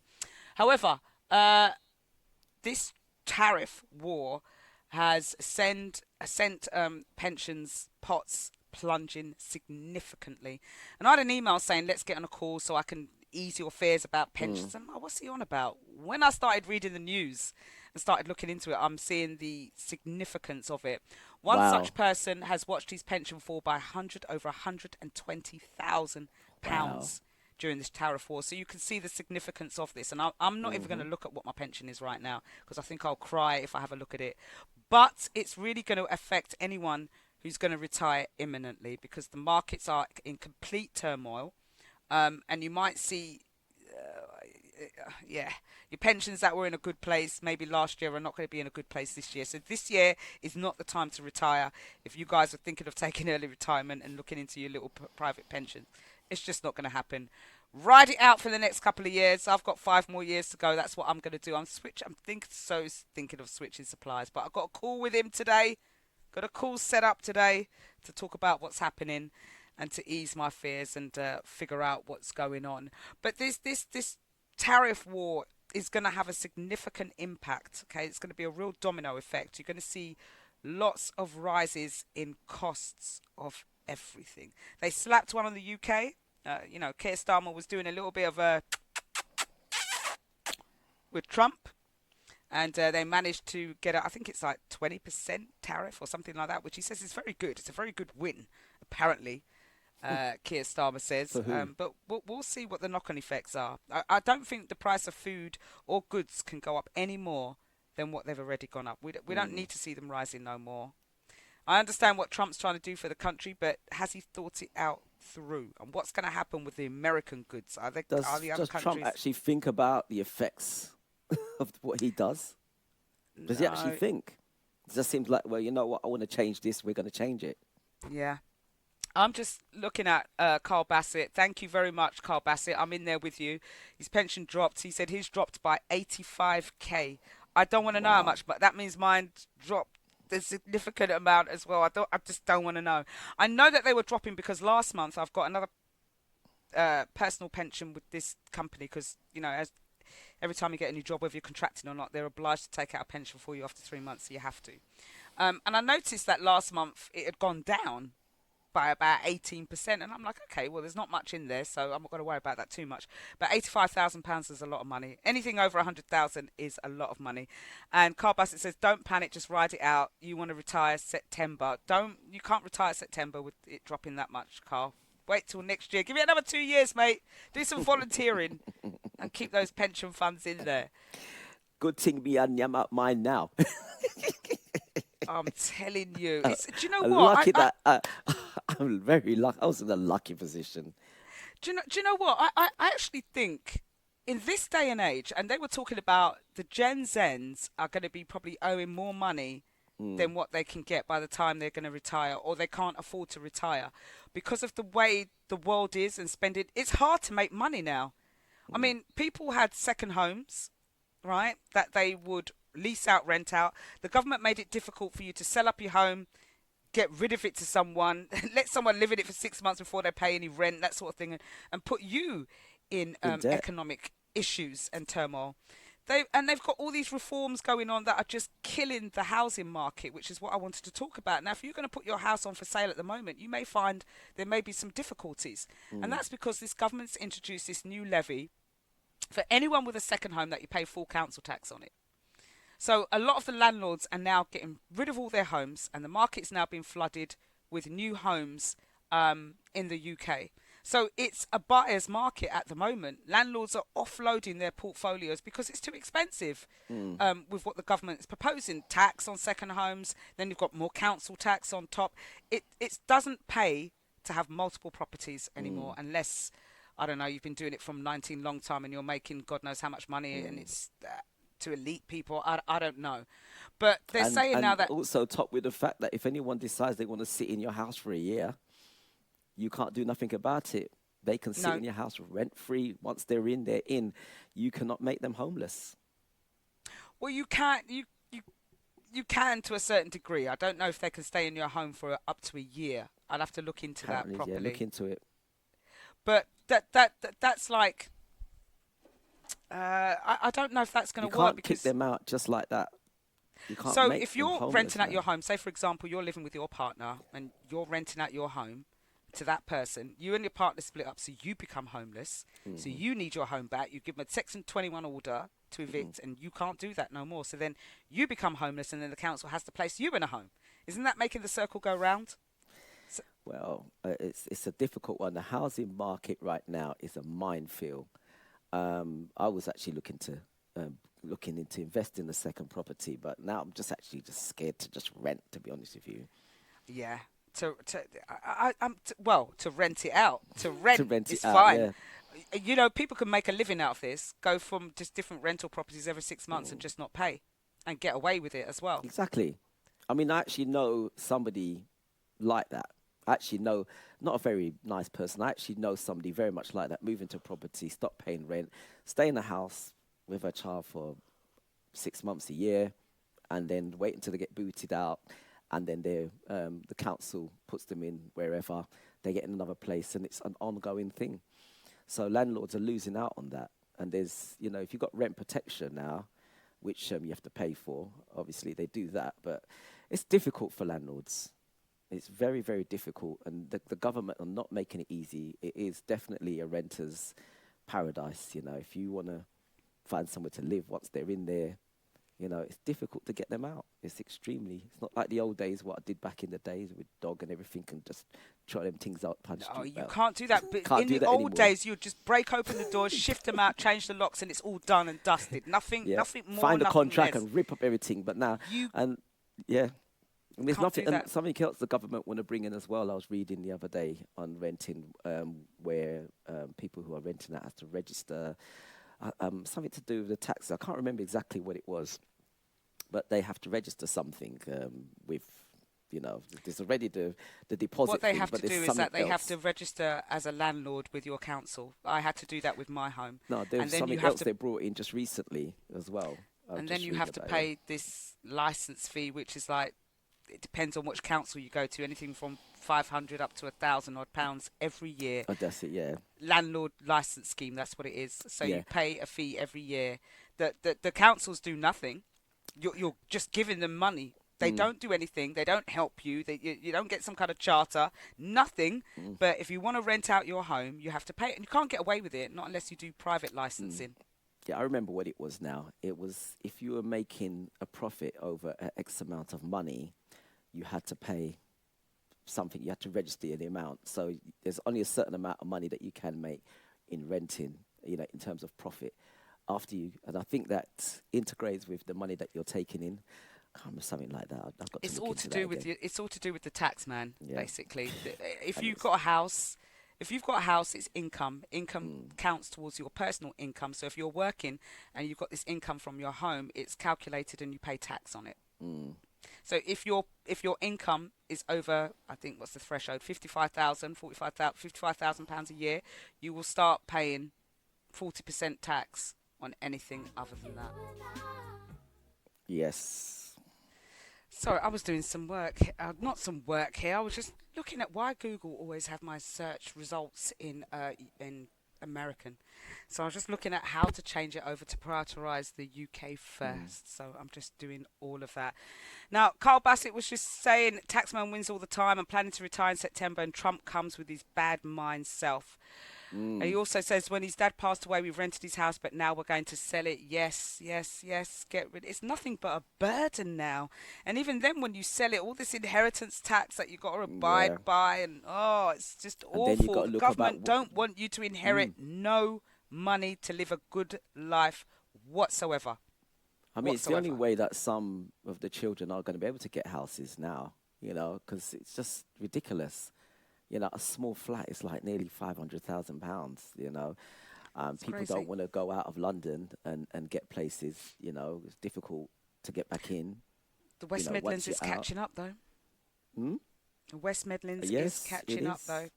However, this tariff war has sent pensions pots plunging significantly. And I had an email saying, let's get on a call so I can ease your fears about pensions. And what's he on about? When I started reading the news and started looking into it, I'm seeing the significance of it. One such person has watched his pension fall by over £120,000 during this tariff war. So you can see the significance of this. And I'm not even going to look at what my pension is right now because I think I'll cry if I have a look at it. But it's really going to affect anyone who's going to retire imminently because the markets are in complete turmoil. And you might see, your pensions that were in a good place maybe last year are not going to be in a good place this year. So this year is not the time to retire. If you guys are thinking of taking early retirement and looking into your little private pension, it's just not going to happen. Ride it out for the next couple of years. I've got 5 more years to go. That's what I'm going to do. I'm thinking of switching suppliers, but I've got a call with him today. Got a call set up today to talk about what's happening and to ease my fears and figure out what's going on. But this tariff war is going to have a significant impact. Okay, it's going to be a real domino effect. You're going to see lots of rises in costs of everything. They slapped one on the UK. Keir Starmer was doing a little bit of a with Trump. And they managed to get, I think it's like 20% tariff or something like that, which he says is very good. It's a very good win, apparently, Keir Starmer says. But we'll see what the knock-on effects are. I don't think the price of food or goods can go up any more than what they've already gone up. We don't need to see them rising no more. I understand what Trump's trying to do for the country, but has he thought it out through? And what's going to happen with the American goods? Does Trump actually think about the effects of what he does? Does he actually think? It just seems like, well, you know what, I want to change this, we're going to change it. Yeah. I'm just looking at Carl Bassett. Thank you very much, Carl Bassett. I'm in there with you. His pension dropped. He said his dropped by 85k. I don't want to know how much, but that means mine dropped a significant amount as well. I just don't want to know. I know that they were dropping because last month I've got another personal pension with this company because, as every time you get a new job, whether you're contracting or not, they're obliged to take out a pension for you after 3 months, so you have to. And I noticed that last month it had gone down by about 18%. And I'm like, okay, well, there's not much in there, so I'm not going to worry about that too much. But £85,000 is a lot of money. Anything over 100,000 is a lot of money. And Carl Bassett says, don't panic, just ride it out. You want to retire September. You can't retire September with it dropping that much, Carl. Wait till next year. Give it another 2 years, mate. Do some volunteering and keep those pension funds in there. Good thing me and Yam up mine now. I'm telling you. Do you know what? I'm very lucky. I was in a lucky position. Do you know what? I actually think in this day and age, and they were talking about the Gen Zs are going to be probably owing more money than what they can get by the time they're going to retire, or they can't afford to retire because of the way the world is and spending. It's hard to make money now. I mean, people had second homes, right, that they would lease out, rent out. The government made it difficult for you to sell up your home, get rid of it to someone, let someone live in it for 6 months before they pay any rent, that sort of thing, and put you in economic issues and turmoil. They've got all these reforms going on that are just killing the housing market, which is what I wanted to talk about. Now, if you're going to put your house on for sale at the moment, you may find there may be some difficulties. And that's because this government's introduced this new levy for anyone with a second home that you pay full council tax on it. So a lot of the landlords are now getting rid of all their homes, and the market's now being flooded with new homes in the UK. So it's a buyer's market at the moment. Landlords are offloading their portfolios because it's too expensive Mm. with what the government is proposing. Tax on second homes, then you've got more council tax on top. It doesn't pay to have multiple properties anymore Mm. unless, I don't know, you've been doing it from 19 long time and you're making God knows how much money and Mm. it's to elite people. I don't know. But they're And saying now and that, also top with the fact that if anyone decides they want to sit in your house for a year, you can't do nothing about it. They can sit no, in your house rent free. Once they're in, they're in. You cannot make them homeless. well, you can't, you can to a certain degree. I don't know if they can stay in your home for up to a year. I'll have to look into that Apparently, yeah, look properly. into it. But that's like, I don't know if that's going You to work can't kick because, them out just like that. You can't so make if them you're homeless, renting out your man. home, say for example, you're living with your partner and you're renting out your home to that person, you and your partner split up, so you become homeless, so Hmm. you need your home back. You give them a Section 21 order to evict, and you can't do that no more. So then you become homeless, and then the council has to place you in a home. Isn't that making the circle go round? So, Well, it's a difficult one. The housing market right now is a minefield. I was actually looking into investing in a second property, but now I'm just actually just scared to just rent. To be honest with you, yeah. Well, to rent it out. To to rent rent it is out, fine. yeah. You know, people can make a living out of this. Go from just different rental properties every 6 months and Mm. just not pay, and get away with it as well. Exactly. I mean, I actually know somebody like that. I actually know, not a very nice person. I actually know somebody very much like that. Move into a property, stop paying rent, stay in the house with her child for 6 months, a year, and then wait until they get booted out, and then the council puts them in wherever they get in another place, and it's an ongoing thing. So landlords are losing out on that. And there's, if you've got rent protection now, which you have to pay for, obviously they do that, but it's difficult for landlords. It's very, very difficult, and the government are not making it easy. It is definitely a renter's paradise. If you want to find somewhere to live once they're in there, it's difficult to get them out. It's not like the old days, what I did back in the days with dog and everything, and just try them things out on the No, street. you Well, can't do that. But can't in do the that old anymore. days, you'd just break open the doors, shift them out, change the locks, and it's all done and dusted. Nothing, Yeah, nothing more, find a nothing contract less. and rip up everything. But now, You and yeah, and there's can't nothing, do and that. something else the government want to bring in as well. I was reading the other day on renting, where people who are renting out have to register, something to do with the tax. I can't remember exactly what it was, but they have to register something with, there's already the What deposit they thing, have but to there's do is something that they have else. to register as a landlord with your council. I had to do that with my home, No, and there's then you something have else to, they brought in just recently as well. I was and then just you reading have to about it. pay this license fee, which is like, it depends on which council you go to, anything from 500 up to £1,000 odd every year. Oh, that's it. Yeah, Landlord license scheme, that's what it is. So yeah. you pay a fee every year. The councils do nothing. You're just giving them money. They Mm, don't do anything. They don't help you. You don't get some kind of charter. Nothing. mm, But if you want to rent out your home, you have to pay it, and you can't get away with it, not unless you do private mm. licensing. Yeah, I remember what it was now. It was if you were making a profit over a X amount of money, you had to pay something. You had to register the amount. So there's only a certain amount of money that you can make in renting, in terms of profit. And I think that integrates with the money that you're taking in. I can't remember something like that. I've got to It's look all to into that do with again. you. It's all to do with the tax man, Yeah, basically. If and you've it's got a house, if you've got a house, it's income. Income mm, counts towards your personal income. So if you're working and you've got this income from your home, it's calculated and you pay tax on it. mm, So if your income is over, I think what's the threshold, 55,000 pounds a year, you will start paying 40% tax on anything other than that. yes. Sorry, I was doing some work, not some work here. I was just looking at why Google always have my search results in American. So I was just looking at how to change it over to prioritize the UK Mm, first. So I'm just doing all of that. Now, Carl Bassett was just saying taxman wins all the time and planning to retire in September, and Trump comes with his bad mind self. And he also says when his dad passed away, we rented his house, but now we're going to sell it. Yes, yes, yes. Get rid. It's nothing but a burden now. And even then, when you sell it, all this inheritance tax that you got to Yeah. abide by, and it's just And then you got awful. to The look about. government don't want you to inherit no money to live a good life whatsoever. I mean, it's the only way that some of the children are going to be able to get houses now, because it's just ridiculous. A small flat is like nearly £500,000. It's People crazy. don't want to go out of London and get places. It's difficult to get back in. The West once Midlands you're is out. catching up, though. Hmm? The West Midlands is Yes, it catching up, is. though.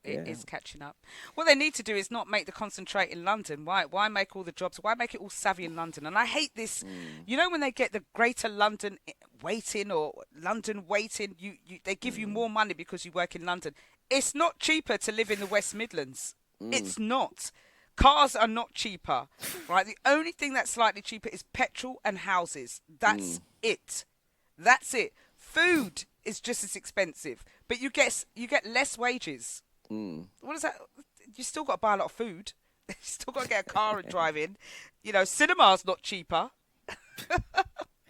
It Yeah. is catching up. What they need to do is not make the concentrate in London. Why make all the jobs? Why make it all savvy in London? And I hate this. When they get the Greater London waiting or London waiting, they give you more money because you work in London. It's not cheaper to live in the West Midlands. It's not. Cars are not cheaper, right? The only thing that's slightly cheaper is petrol and houses. That's it. That's it. Food is just as expensive, but you get less wages. What is that? You still got to buy a lot of food. You still got to get a car and drive in. Cinema's not cheaper.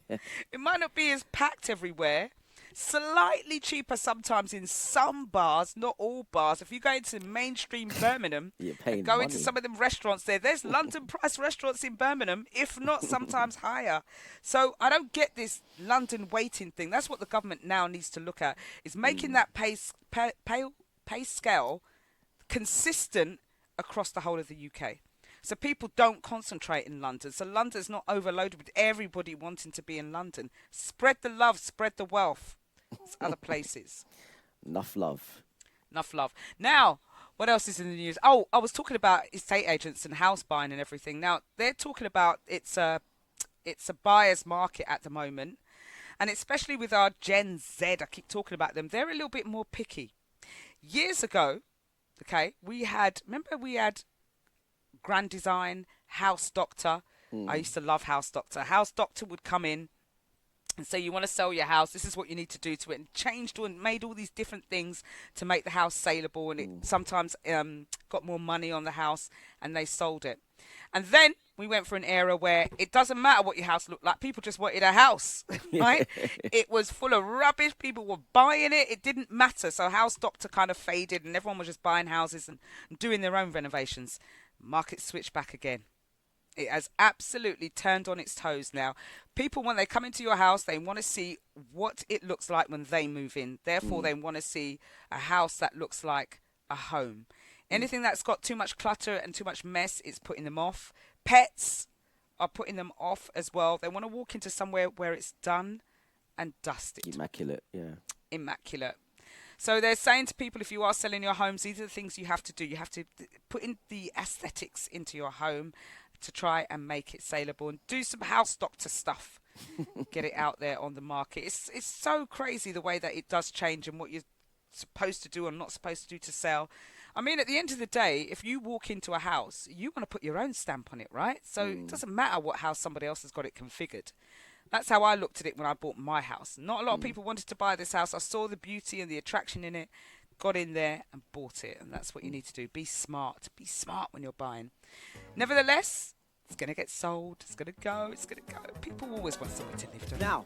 It might not be as packed everywhere. Slightly cheaper sometimes in some bars, not all bars. If you go into mainstream Birmingham You're paying and go into money. some of them restaurants there's London price restaurants in Birmingham, if not sometimes higher. So I don't get this London waiting thing. That's what the government now needs to look at, is making that pay scale consistent across the whole of the UK. So people don't concentrate in London. So London's not overloaded with everybody wanting to be in London. Spread the love, spread the wealth. It's other places. Enough love. Enough love. Now, what else is in the news? Oh, I was talking about estate agents and house buying and everything. Now, they're talking about it's a buyer's market at the moment. And especially with our Gen Z, I keep talking about them, they're a little bit more picky. Years ago, okay, we had Grand Design, House Doctor. I used to love House Doctor. House Doctor would come in and say, you want to sell your house, this is what you need to do to it, and changed and made all these different things to make the house saleable, and it sometimes got more money on the house, and they sold it. And then we went for an era where it doesn't matter what your house looked like, people just wanted a house, right? It was full of rubbish, people were buying it, it didn't matter. So House Doctor kind of faded, and everyone was just buying houses and doing their own renovations. Market switched back again. It has absolutely turned on its toes now. People, when they come into your house, they want to see what it looks like when they move in. Therefore, they want to see a house that looks like a home. Anything that's got too much clutter and too much mess, it's putting them off. Pets are putting them off as well. They want to walk into somewhere where it's done and dusted. Immaculate, yeah. Immaculate. So they're saying to people, if you are selling your homes, these are the things you have to do. You have to put in the aesthetics into your home to try and make it saleable, and do some House Doctor stuff. Get it out there on the market. It's so crazy the way that it does change and what you're supposed to do and not supposed to do to sell. I mean, at the end of the day, if you walk into a house, you want to put your own stamp on it, right? So it doesn't matter how somebody else has got it configured. That's how I looked at it when I bought my house. Not a lot of people wanted to buy this house. I saw the beauty and the attraction in it, got in there and bought it. And that's what you need to do. Be smart. Be smart when you're buying. Nevertheless, it's going to get sold. It's going to go. It's going to go. People always want somewhere to live, don't they? Now,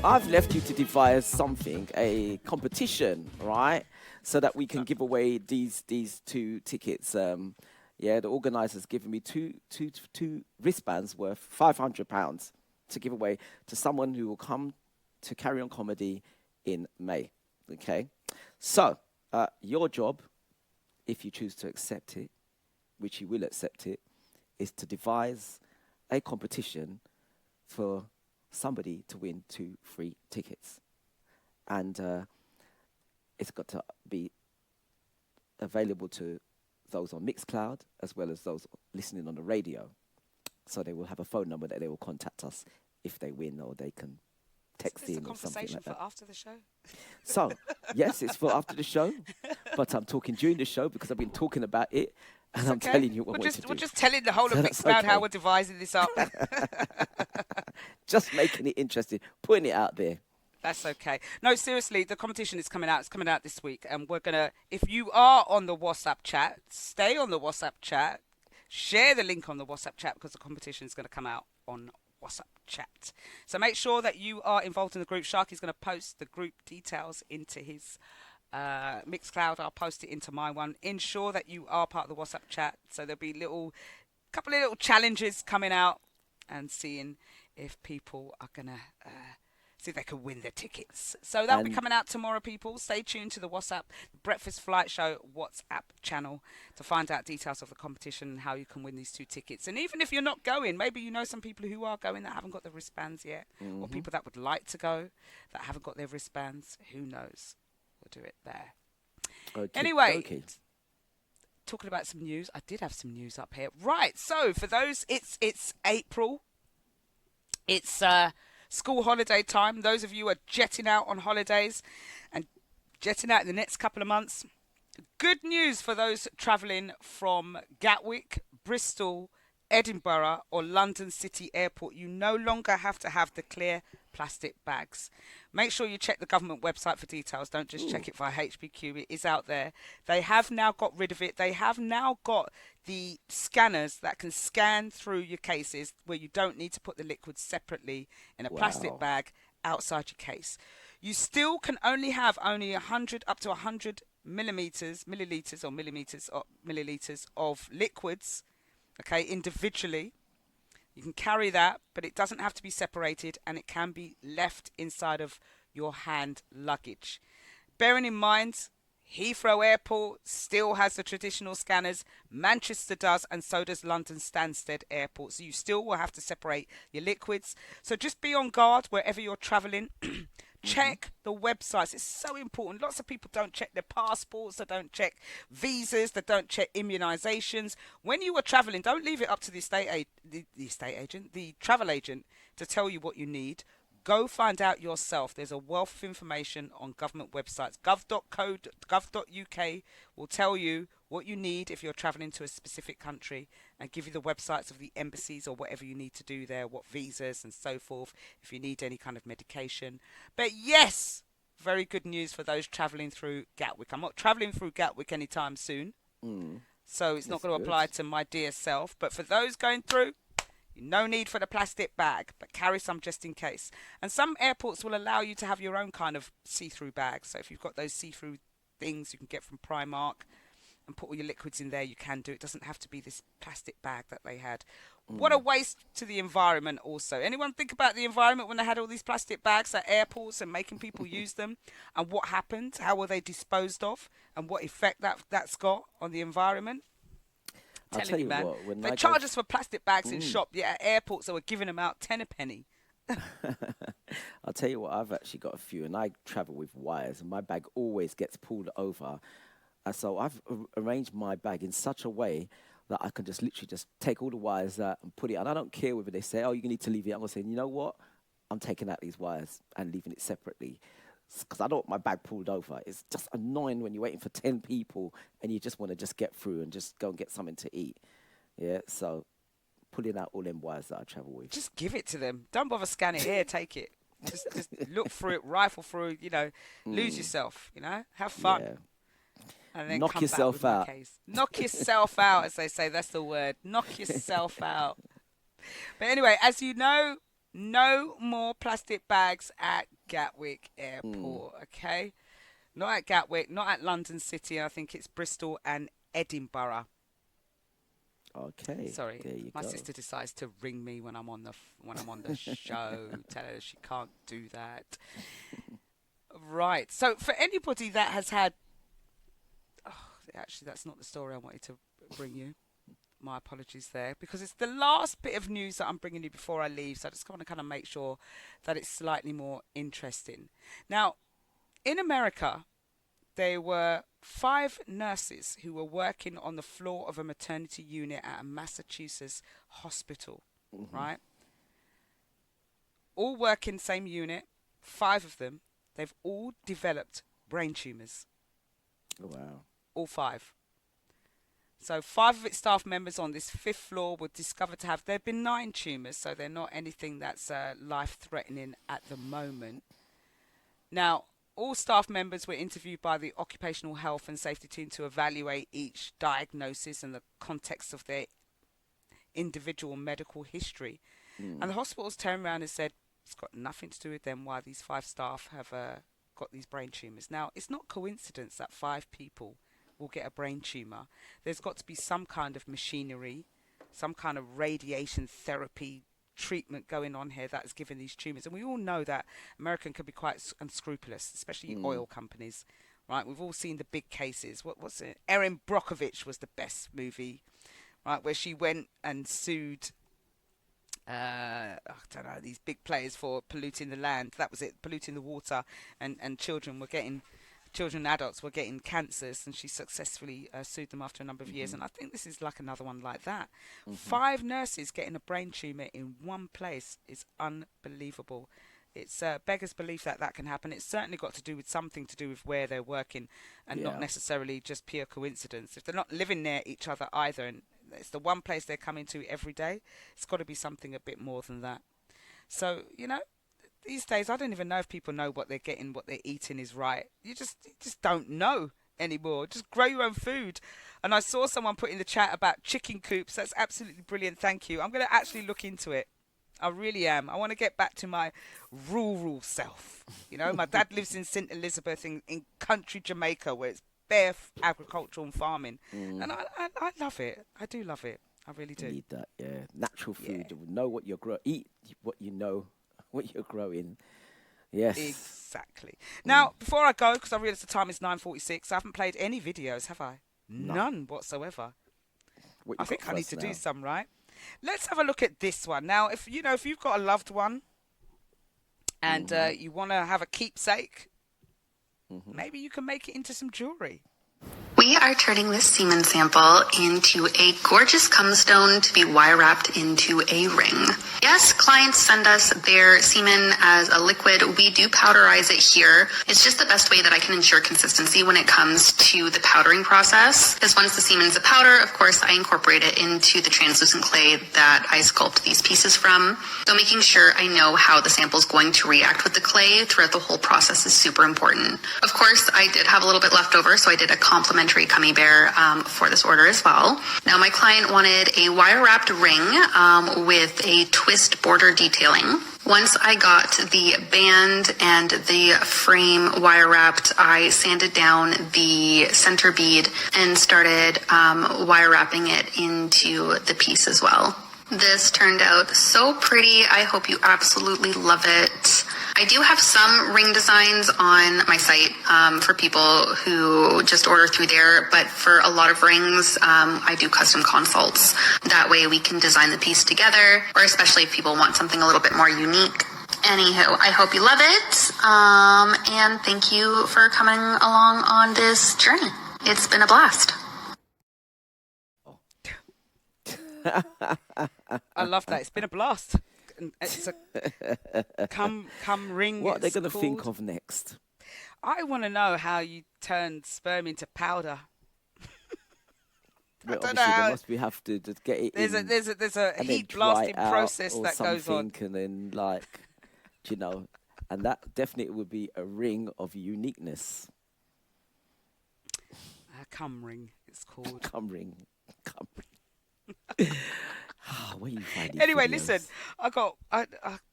I've left you to devise something, a competition, right? So that we can give away these 2 tickets. The organizer's given me two wristbands worth £500 to give away to someone who will come to Carry On Comedy in May. Okay? So, your job, if you choose to accept it, which you will accept it, is to devise a competition for somebody to win 2 free tickets. And it's got to be available to those on Mixcloud as well as those listening on the radio. So they will have a phone number that they will contact us if they win, or they can text in or something like that. For after the show? So, yes, it's for after the show, but I'm talking during the show because I've been talking about it, and I'm telling you what to do. We're just telling the whole of Mixcloud how we're devising this up. Just making it interesting, putting it out there. That's okay. No, seriously, the competition is coming out. It's coming out this week, and we're gonna. If you are on the WhatsApp chat, stay on the WhatsApp chat. Share the link on the WhatsApp chat because the competition is going to come out on WhatsApp chat. So make sure that you are involved in the group. Sharky's going to post the group details into his Mixcloud. I'll post it into my one. Ensure that you are part of the WhatsApp chat. So there'll be couple of little challenges coming out, and seeing if people are gonna see if they can win the tickets. So that'll be And coming out tomorrow, people. Stay tuned to the WhatsApp Breakfast Flight Show WhatsApp channel to find out details of the competition and how you can win these 2 tickets. And even if you're not going, maybe you know some people who are going that haven't got the wristbands yet, or people that would like to go that haven't got their wristbands. Who knows? We'll do it there. okay, Anyway, okay. talking about some news, I did have some news up here. Right, so for those, it's April. It's school holiday time. Those of you who are jetting out on holidays and jetting out in the next couple of months. Good news for those travelling from Gatwick, Bristol, Edinburgh or London City Airport. You no longer have to have the clear plastic bags. Make sure you check the government website for details. Don't just check it via HPQ. It is out there. They have now got rid of it. They have now got the scanners that can scan through your cases where you don't need to put the liquids separately in a plastic Wow. bag outside your case. You still can only have 100 up to 100 milliliters of liquids, okay, individually. You can carry that, but it doesn't have to be separated, and it can be left inside of your hand luggage. Bearing in mind, Heathrow Airport still has the traditional scanners, Manchester does, and so does London Stansted Airport. So you still will have to separate your liquids. So just be on guard wherever you're travelling. Check the websites. It's so important. Lots of people don't check their passports, they don't check visas, they don't check immunisations. When you are travelling, don't leave it up to the the travel agent to tell you what you need. Go find out yourself. There's a wealth of information on government websites. gov.uk will tell you what you need if you're travelling to a specific country, and give you the websites of the embassies or whatever you need to do there, what visas and so forth, if you need any kind of medication. But yes, very good news for those travelling through Gatwick. I'm not travelling through Gatwick anytime soon, Mm, so it's not that's going to good. apply to my dear self. But for those going through, no need for the plastic bag, but carry some just in case. And some airports will allow you to have your own kind of see-through bag. So if you've got those see-through things you can get from Primark and put all your liquids in there, you can do it. It doesn't have to be this plastic bag that they had. What a waste to the environment also. Anyone think about the environment when they had all these plastic bags at airports and making people use them? And what happened? How were they disposed of? And what effect that's got on the environment? I'll Telling tell you, you man. what. When They I go, charge us for plastic bags in shop. Yeah, at airports they were giving them out 10 a penny. I'll tell you what. I've actually got a few, and I travel with wires, and my bag always gets pulled over. So I've arranged my bag in such a way that I can just literally just take all the wires out and put it. And I don't care whether they say, "Oh, you need to leave it." I'm gonna say, "You know what? I'm taking out these wires and leaving it separately." Because I don't want my bag pulled over. It's just annoying when you're waiting for 10 people and you just want to just get through and just go and get something to eat. Yeah, so pulling out all them wires that I travel with. Just give it to them. Don't bother scanning it. Here, take it. Just look through it, rifle through, lose yourself, have fun. Yeah. And then Knock come back with yourself my out. case. Knock yourself out, as they say. That's the word. Knock yourself out. But anyway, as you know, no more plastic bags at Gatwick Airport, okay? Not at Gatwick, not at London City. I think it's Bristol and Edinburgh. Okay, Sorry, there you my go. sister decides to ring me when I'm on the show. Tell her she can't do that. Right. So for anybody that has had, actually, that's not the story I wanted to bring you. My apologies there, because it's the last bit of news that I'm bringing you before I leave. So I just want to kind of make sure that it's slightly more interesting. Now, in America, there were 5 nurses who were working on the floor of a maternity unit at a Massachusetts hospital, right? All work in the same unit, 5 of them. They've all developed brain tumours, Wow. all 5. So 5 of its staff members on this 5th floor were discovered to have their benign tumours, so they're not anything that's life-threatening at the moment. Now, all staff members were interviewed by the occupational health and safety team to evaluate each diagnosis and the context of their individual medical history. And the hospitals turned around and said it's got nothing to do with them why these 5 staff have got these brain tumours. Now, it's not coincidence that 5 people will get a brain tumour. There's got to be some kind of machinery, some kind of radiation therapy treatment going on here that is giving these tumours. And we all know that American can be quite unscrupulous, especially oil companies, right? We've all seen the big cases. What's it? Erin Brockovich was the best movie, right, where she went and sued I don't know, these big players for polluting the land. That was it, polluting the water, and children and adults were getting cancers, and she successfully sued them after a number of years. And I think this is like another one like that. 5 nurses getting a brain tumour in one place is unbelievable. It's beggars belief that that can happen. It's certainly got to do with something to do with where they're working, and not necessarily just pure coincidence. If they're not living near each other either, and it's the one place they're coming to every day, it's got to be something a bit more than that. So, these days, I don't even know if people know what they're getting, what they're eating is right. You just don't know anymore. Just grow your own food. And I saw someone put in the chat about chicken coops. That's absolutely brilliant. Thank you. I'm going to actually look into it. I really am. I want to get back to my rural self. My dad lives in St. Elizabeth in country Jamaica, where it's bare agricultural and farming. And I love it. I do love it. I really do. You need that, natural food. You know what you're eat what you know, what you're growing. Yes. Exactly. Now, before I go, because I realise the time is 9:46, I haven't played any videos, have I? None whatsoever. I think I need to do some, right? Let's have a look at this one. Now, if you've got a loved one and you want to have a keepsake, maybe you can make it into some jewelry. We are turning this semen sample into a gorgeous cum stone to be wire wrapped into a ring. Yes, clients send us their semen as a liquid. We do powderize it here. It's just the best way that I can ensure consistency when it comes to the powdering process. Because once the semen's a powder, of course, I incorporate it into the translucent clay that I sculpt these pieces from. So making sure I know how the sample is going to react with the clay throughout the whole process is super important. Of course, I did have a little bit left over, so I did a complimentary gummy bear for this order as well. Now, my client wanted a wire-wrapped ring with a twist border detailing. Once I got the band and the frame wire wrapped, I sanded down the center bead and started wire wrapping it into the piece as well. This turned out so pretty. I hope you absolutely love it. I do have some ring designs on my site for people who just order through there, but for a lot of rings, I do custom consults. That way we can design the piece together, or especially if people want something a little bit more unique. Anywho, I hope you love it, and thank you for coming along on this journey. It's been a blast. I love that. It's been a blast. It's a cum ring. What are they going to called. think of next? I want to know how you turned sperm into powder. Well, I don't know obviously how. they must be have to just get it in. There's a and heat then dry blasting it out process or that goes on. something, and then and that definitely would be a ring of uniqueness. A cum ring, it's called. Cum ring. Where you find these Anyway, videos? listen, I'm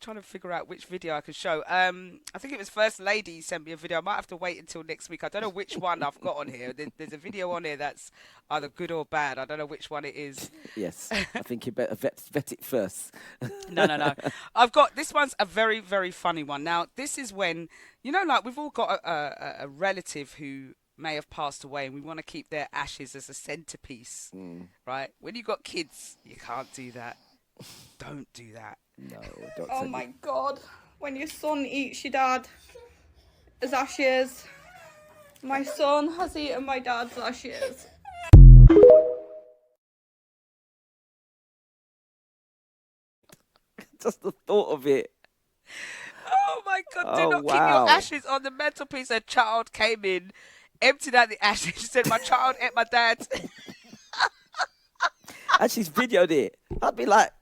trying to figure out which video I can show. I think it was First Lady sent me a video. I might have to wait until next week. I don't know which one I've got on here. There's a video on here that's either good or bad. I don't know which one it is. Yes, I think you better vet it first. No. I've got, this one's a very, very funny one. Now, this is when, like we've all got a relative who may have passed away, and we want to keep their ashes as a centerpiece, right? When you got kids, you can't do that. Don't do that. No, don't. Oh my God! When your son eats your dad as ashes, my son has eaten my dad's ashes. Just the thought of it. Oh my God! Do not keep wow. your ashes on the mantelpiece. A child came in, emptied out the ashes. She said, "My child ate my dad." And she's videoed it. I'd be like,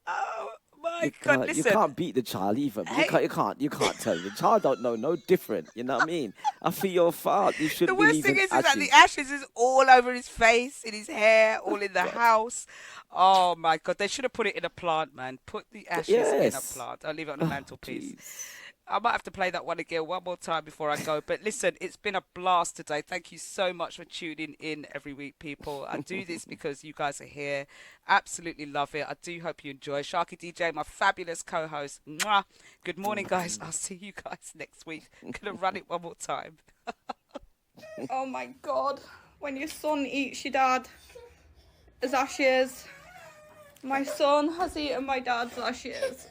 Oh my my God, you listen. can't beat the child either. Hey. You can't tell the child don't know no different. You know what I mean? I feel your fault. You The shouldn't be worst thing leaving is that ashes. the ashes is all over his face, in his hair, all in the house. Oh my God, they should have put it in a plant, man. Put the ashes in a Yes. plant. I'll leave it on the mantelpiece. Jeez. I might have to play that one again one more time before I go. But listen, it's been a blast today. Thank you so much for tuning in every week, people. I do this because you guys are here. Absolutely love it. I do hope you enjoy. Sharky DJ, my fabulous co-host. Mwah. Good morning, guys. I'll see you guys next week. I'm going to run it one more time. Oh my God. When your son eats your dad as ashes. My son has eaten my dad's ashes.